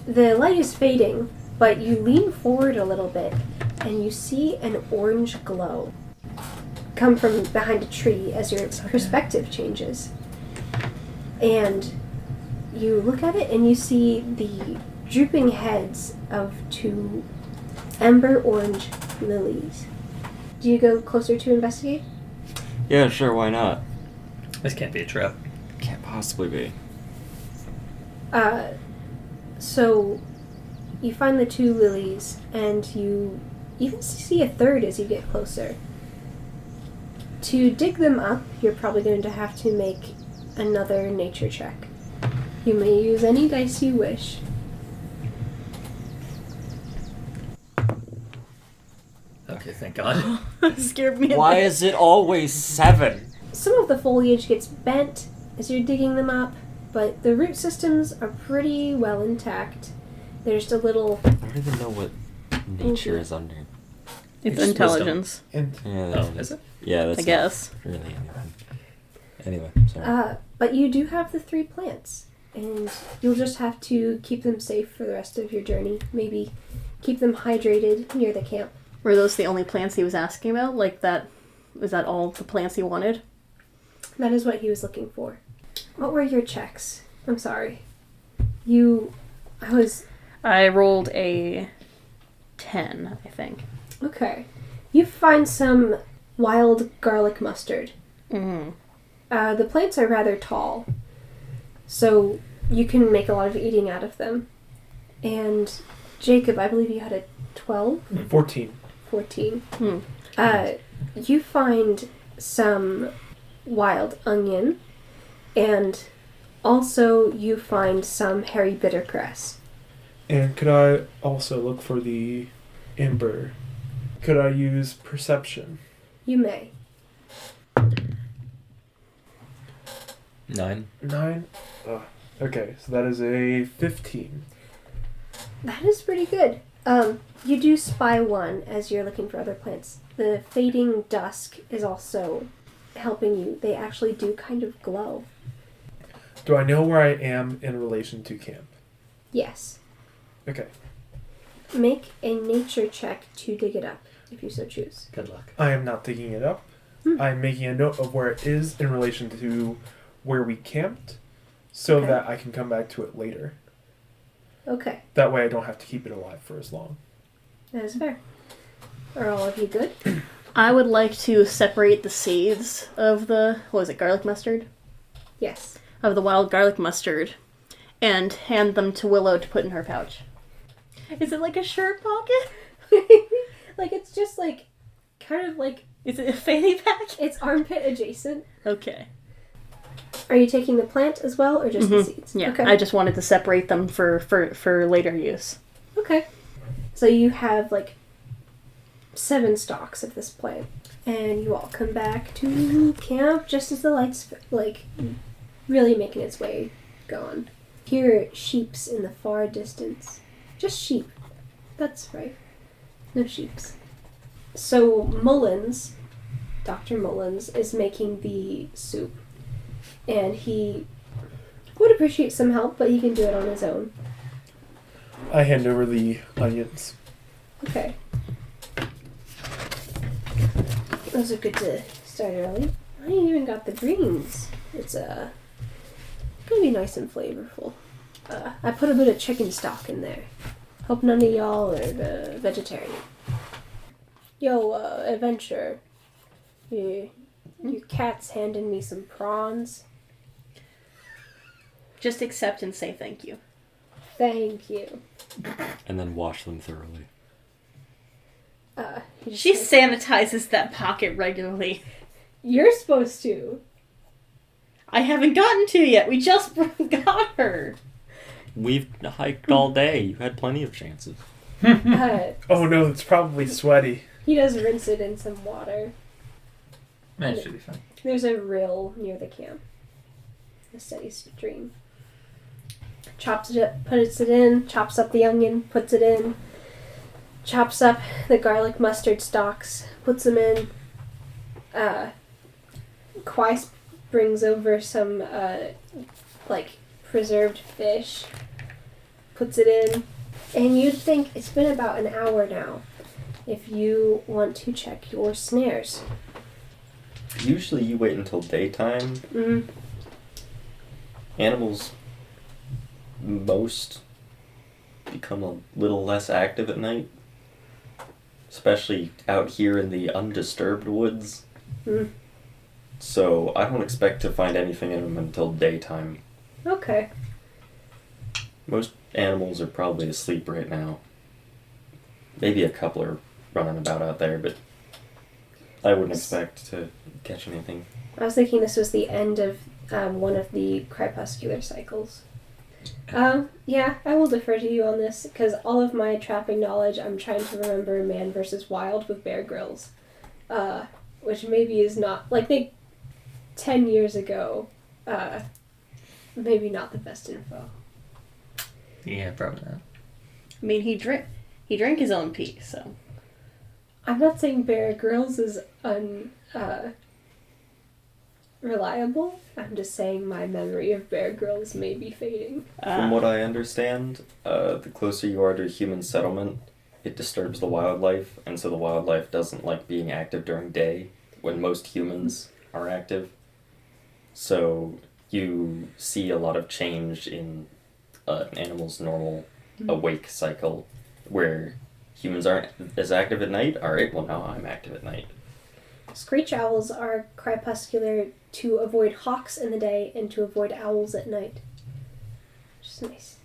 S1: the light is fading, but you lean forward a little bit and you see an orange glow come from behind a tree as your perspective changes. And you look at it and you see the drooping heads of 2 ember orange lilies. Do you go closer to investigate?
S5: Yeah, sure. Why not?
S6: This can't be a trap.
S5: Can't possibly be.
S1: So you find the 2 lilies and you even see a third as you get closer. To dig them up, you're probably going to have to make another nature check. You may use any dice you wish.
S6: Okay, thank God.
S7: Scared me.
S5: Why is it always 7?
S1: Some of the foliage gets bent as you're digging them up, but the root systems are pretty well intact. There's just a little...
S5: I don't even know what nature is under.
S7: It's
S6: Just
S7: intelligence.
S2: And
S5: Yeah,
S6: Oh, is it?
S5: Yeah, that's
S7: I guess.
S5: not really anything. Anyway, sorry.
S1: But you do have the 3 plants, and you'll just have to keep them safe for the rest of your journey. Maybe keep them hydrated near the camp.
S7: Were those the only plants he was asking about? Like that? Was that all the plants he wanted?
S1: That is what he was looking for. What were your checks? I'm sorry.
S7: I rolled a 10, I think.
S1: Okay. You find some wild garlic mustard.
S7: Mm-hmm.
S1: The plants are rather tall, so you can make a lot of eating out of them. And Jacob, I believe you had a 12?
S2: 14.
S1: 14.
S7: Hmm.
S1: You find some wild onion, and also you find some hairy bittercress.
S2: And could I also look for the ember? Could I use perception?
S1: You may.
S5: 9.
S2: 9? Okay, so that is a 15.
S1: That is pretty good. You do spy one as you're looking for other plants. The fading dusk is also helping you. They actually do kind of glow.
S2: Do I know where I am in relation to camp?
S1: Yes.
S2: Okay.
S1: Make a nature check to dig it up, if you so choose.
S6: Good luck.
S2: I am not digging it up. I'm making a note of where it is in relation to where we camped so
S1: Okay.
S2: that I can come back to it later.
S1: Okay,
S2: That way I don't have to keep it alive for as long.
S1: that is fair. Are all of you good?
S7: I would like to separate the seeds of the, what was it, garlic mustard?
S1: Yes.
S7: Of the wild garlic mustard and hand them to Willow to put in her pouch. Is it like a shirt pocket?
S1: Like, it's just like, kind of like,
S7: Is it a fanny pack?
S1: it's armpit adjacent.
S7: Okay.
S1: Are you taking the plant as well, or just the seeds?
S7: Yeah,
S1: Okay.
S7: I just wanted to separate them for later use.
S1: Okay. So you have like 7 stalks of this plant, and you all come back to camp just as the lights like really making its way gone. Hear sheeps in the far distance. Just sheep. That's right. No sheeps. So Mullins, Dr. Mullins, is making the soup, and he would appreciate some help, but he can do it on his own.
S2: I hand over the onions.
S1: Okay. Those are good to start early. I even got the greens. It's gonna be nice and flavorful. I put a bit of chicken stock in there. Hope none of y'all are vegetarian. Yo, adventure. Your cat's handing me some prawns.
S7: Just accept and say thank you.
S1: Thank you.
S5: And then wash them thoroughly.
S1: He just
S7: She
S1: says,
S7: sanitizes that pocket regularly.
S1: You're supposed to.
S7: I haven't gotten to yet. We just got her.
S5: We've hiked all day. You had plenty of chances.
S2: Oh no, it's probably sweaty.
S1: He does rinse it in some water.
S6: That should be fine.
S1: There's a rill near the camp. A steady stream. Chops it up, puts it in, chops up the onion, puts it in, chops up the garlic mustard stalks, puts them in. Quais brings over some, like, preserved fish, puts it in, and you'd think it's been about an hour now if you want to check your snares.
S5: Usually you wait until daytime.
S1: Mm.
S5: Animals most become a little less active at night. Especially out here in the undisturbed woods.
S1: Mm.
S5: So I don't expect to find anything in them until daytime.
S1: Okay.
S5: Most animals are probably asleep right now. Maybe a couple are running about out there, but I wouldn't expect to catch anything.
S1: I was thinking this was the end of one of the crepuscular cycles. Yeah, I will defer to you on this, because all of my trapping knowledge, I'm trying to remember Man vs. Wild with Bear Grylls. Which maybe is not, like, 10 years ago, maybe not the best info.
S6: Yeah, probably not.
S7: I mean, he drank his own pee, so.
S1: I'm not saying Bear Grylls is reliable. I'm just saying my memory of Bear Grylls may be fading.
S5: From what I understand, the closer you are to a human settlement, it disturbs the wildlife, and so the wildlife doesn't like being active during day when most humans are active. So you see a lot of change in an animal's normal awake cycle, where humans aren't as active at night. Alright, well now I'm active at night.
S1: Screech owls are crepuscular to avoid hawks in the day and to avoid owls at night. Which is nice.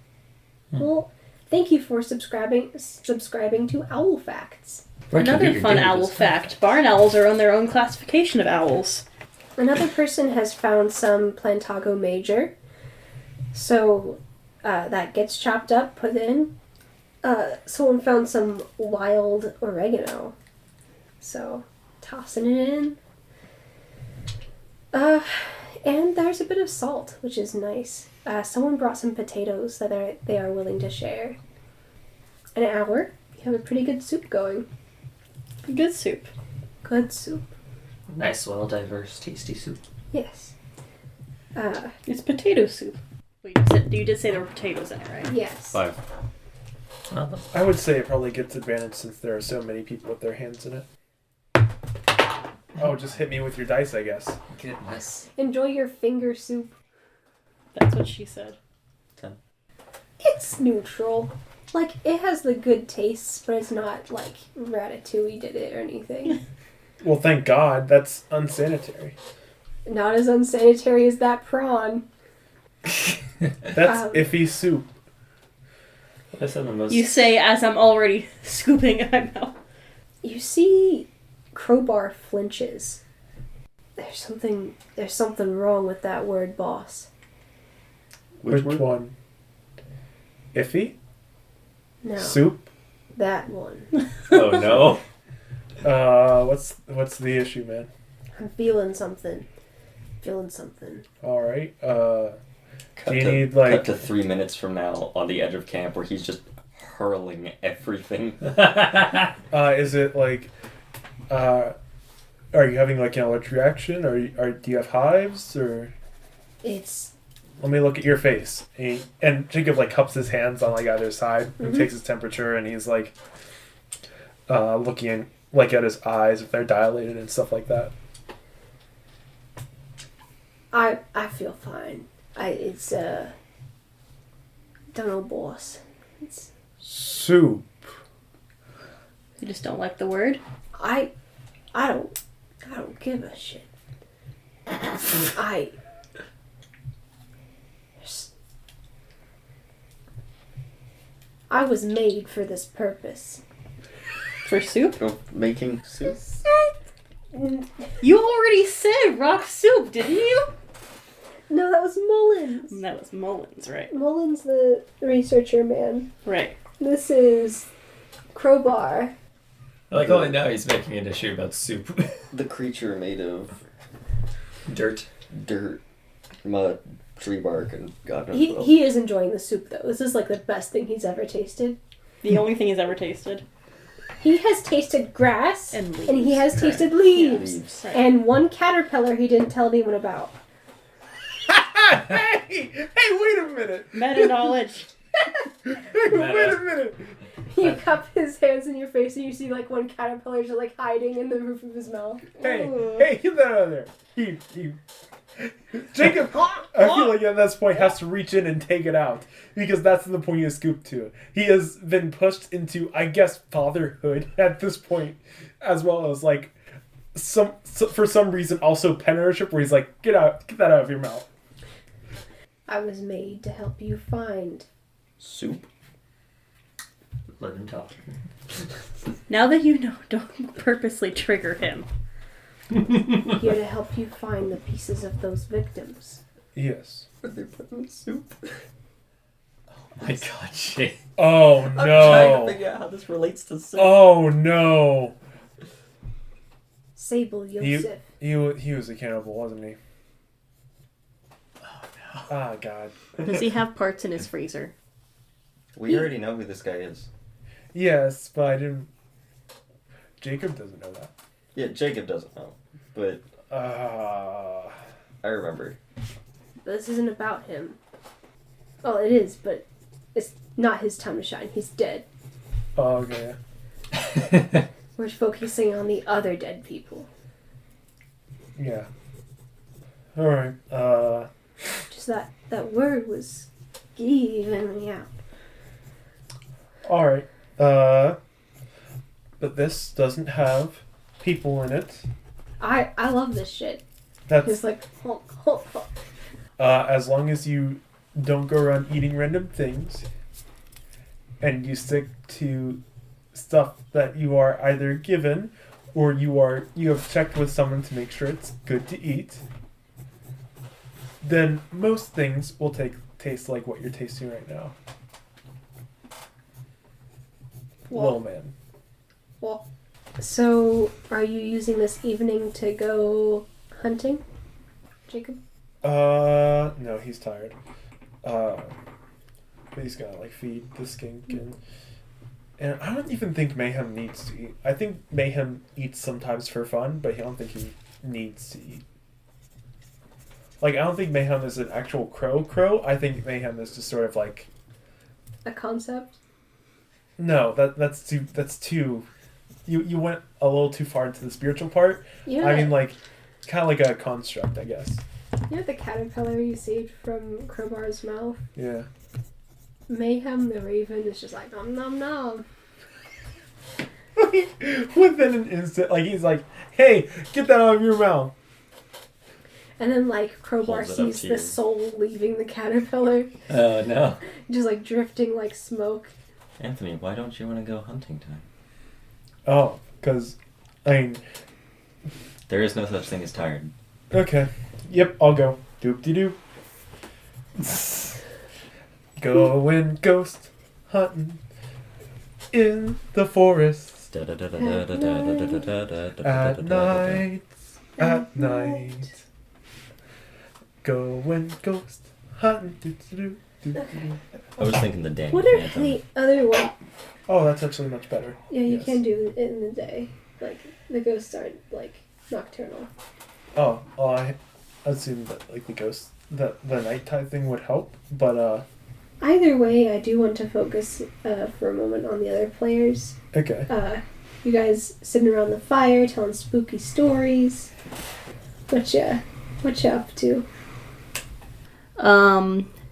S1: Well, thank you for subscribing to Owl Facts.
S7: Another fun owl fact. Barn owls are on their own classification of owls.
S1: Another person has found some Plantago major. So that gets chopped up, put in. Someone found some wild oregano. So tossing it in. And there's a bit of salt, which is nice. Someone brought some potatoes that they are willing to share. An hour have a pretty good soup going.
S7: Good soup.
S1: Good soup.
S6: Nice, well, diverse, tasty soup.
S1: Yes.
S7: It's potato soup. Wait, you did say there were potatoes in it, right?
S1: Yes.
S5: 5.
S2: I would say it probably gets advantage since there are so many people with their hands in it. Oh, just hit me with your dice, I guess.
S6: Goodness.
S1: Enjoy your finger soup.
S7: That's what she said.
S5: 10.
S1: It's neutral. Like, it has the good tastes, but it's not like Ratatouille did it or anything.
S2: Well, thank God. That's unsanitary.
S1: Not as unsanitary as that prawn.
S2: That's iffy soup.
S5: I said the most.
S7: You say as I'm already scooping in my mouth.
S1: You see Crowbar flinches. There's something wrong with that word, boss.
S2: Which one? Iffy?
S1: No.
S2: Soup?
S1: That one.
S5: Oh no.
S2: What's the issue, man?
S1: I'm feeling something.
S2: All right.
S5: Cut
S2: Do you
S5: to,
S2: need, like-
S5: cut to 3 minutes from now on the edge of camp where he's just hurling everything.
S2: Is it like, are you having like an allergic reaction, or do you have hives, or?
S1: It's
S2: Let me look at your face. And Jacob like cups his hands on like either side and takes his temperature, and he's like looking like at his eyes if they're dilated and stuff like that.
S1: I feel fine. Don't know, boss. It's
S2: Soup.
S7: You just don't like the word?
S1: I don't give a shit. I was made for this purpose.
S7: For soup?
S5: Making soup?
S7: You already said rock soup, didn't you?
S1: No, that was Mullins.
S7: That was Mullins, right?
S1: Mullins, the researcher man.
S7: Right.
S1: This is Crowbar.
S6: I like only now he's making an issue about soup.
S5: The creature made of
S6: Dirt.
S5: dirt, mud, tree bark, and God knows what else.
S1: He is enjoying the soup, though. This is like the best thing he's ever tasted.
S7: The only thing he's ever tasted.
S1: He has tasted grass,
S7: And leaves.
S1: and he has tasted leaves,
S5: Leaves.
S7: Right.
S1: and one caterpillar he didn't tell anyone about.
S2: Hey, wait a minute.
S7: Meta knowledge.
S2: Wait a minute.
S1: You cup his hands in your face, and you see like one caterpillar just like hiding in the roof of his mouth.
S2: Hey, get that out of there. He. Jacob, I feel like at this point has to reach in and take it out because that's the point he has scooped to. He has been pushed into, I guess, fatherhood at this point, as well as like for some reason also penmanship, where he's like, get that out of your mouth.
S1: I was made to help you find.
S5: Soup?
S6: Let him talk.
S7: Now that you know, don't purposely trigger him.
S1: Here to help you find the pieces of those victims.
S2: Yes.
S5: Are they putting in soup?
S6: My God, Shane.
S2: Oh
S5: I'm trying to
S2: no.
S5: figure out how this relates to soup.
S2: Oh no.
S1: Sable Yosef.
S2: He was a cannibal, wasn't he? Ah, God.
S7: Does he have parts in his freezer?
S5: We already know who this guy is.
S2: Yes, but I didn't. Jacob doesn't know that.
S5: Yeah, Jacob doesn't know, but
S2: Ah.
S5: I remember.
S1: This isn't about him. Well, it is, but it's not his time to shine. He's dead.
S2: Oh, okay.
S1: We're focusing on the other dead people.
S2: Yeah. All right.
S1: Just that word was giving me out.
S2: All right. But this doesn't have people in it.
S1: I love this shit.
S2: That's
S1: It's like, honk.
S2: as long as you don't go around eating random things, and you stick to stuff that you are either given or you have checked with someone to make sure it's good to eat, then most things will taste like what you're tasting right now. Little man.
S1: Well, so are you using this evening to go hunting, Jacob?
S2: No, he's tired. But he's gotta like feed the skink and And I don't even think Mayhem needs to eat. I think Mayhem eats sometimes for fun, but I don't think he needs to eat. Like, I don't think Mayhem is an actual crow. I think Mayhem is just sort of like...
S1: A concept?
S2: No, that's too... You went a little too far into the spiritual part.
S1: Yeah.
S2: I mean, like, kind of like a construct, I guess.
S1: You know the caterpillar you saved from Crowbar's mouth?
S2: Yeah.
S1: Mayhem the Raven is just like, nom nom nom.
S2: Within an instant, like, he's like, hey, get that out of your mouth.
S1: And then, like, Crowbar
S5: Holds it up
S1: sees
S5: to
S1: the
S5: you.
S1: soul leaving the caterpillar,
S6: Oh, no.
S1: just, like, drifting like smoke.
S5: Anthony, why don't you want to go hunting time?
S2: Oh, because, I mean,
S5: There is no such thing as tired.
S2: okay. Yep, I'll go. Doop-de-doop. Going ghost hunting in the forest at night. At night. Going ghost hunting. Do-do-do.
S5: I was thinking the Danny
S1: What are
S5: Phantom.
S1: the other one?
S2: Oh, that's actually much better.
S1: Yeah, you
S2: Yes.
S1: can do it in the day. Like, the ghosts aren't, like, nocturnal.
S2: Oh, I assumed that like the ghost, that the nighttime thing would help, but
S1: Either way, I do want to focus for a moment on the other players.
S2: okay.
S1: You guys sitting around the fire telling spooky stories. What ya up to?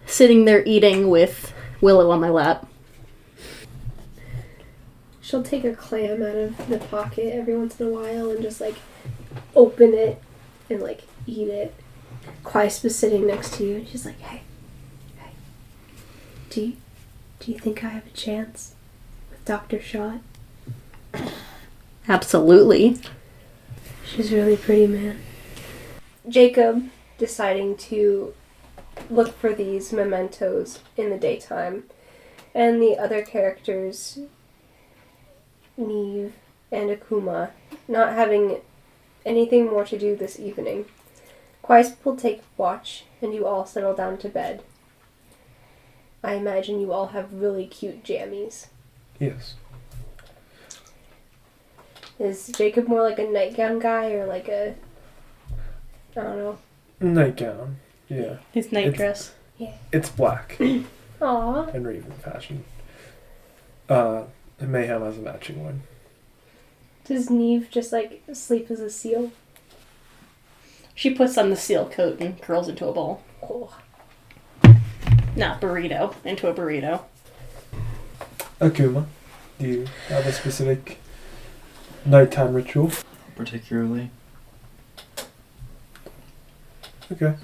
S7: Sitting there eating with Willow on my lap.
S1: She'll take a clam out of the pocket every once in a while and just like open it and like eat it. Quaispa's sitting next to you and she's like, hey, do you think I have a chance with Dr. Shot?
S7: Absolutely.
S1: She's really pretty, man. Jakob deciding to look for these mementos in the daytime, and the other characters, Naomh and Akuma, not having anything more to do this evening. Quaispa will take watch, and you all settle down to bed. I imagine you all have really cute jammies.
S2: Yes.
S1: Is Jakob more like a nightgown guy or like a... I don't know.
S2: Nightgown. Yeah.
S7: His night
S2: It's-
S7: dress.
S2: It's black
S1: Aw.
S2: in Raven fashion. And Mayhem has a matching one.
S1: Does Naomh just like sleep as a seal?
S7: She puts on the seal coat and curls into a ball.
S1: Oh.
S7: Not burrito, into a burrito.
S2: Akuma, do you have a specific nighttime ritual?
S5: Particularly.
S2: Okay.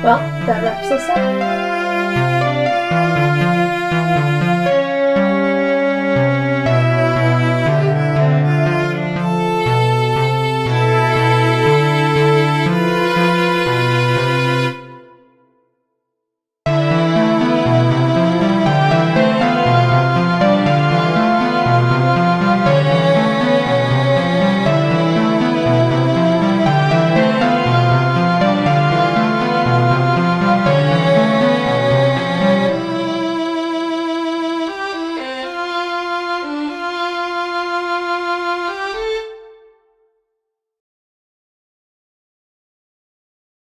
S1: Well, that wraps us up.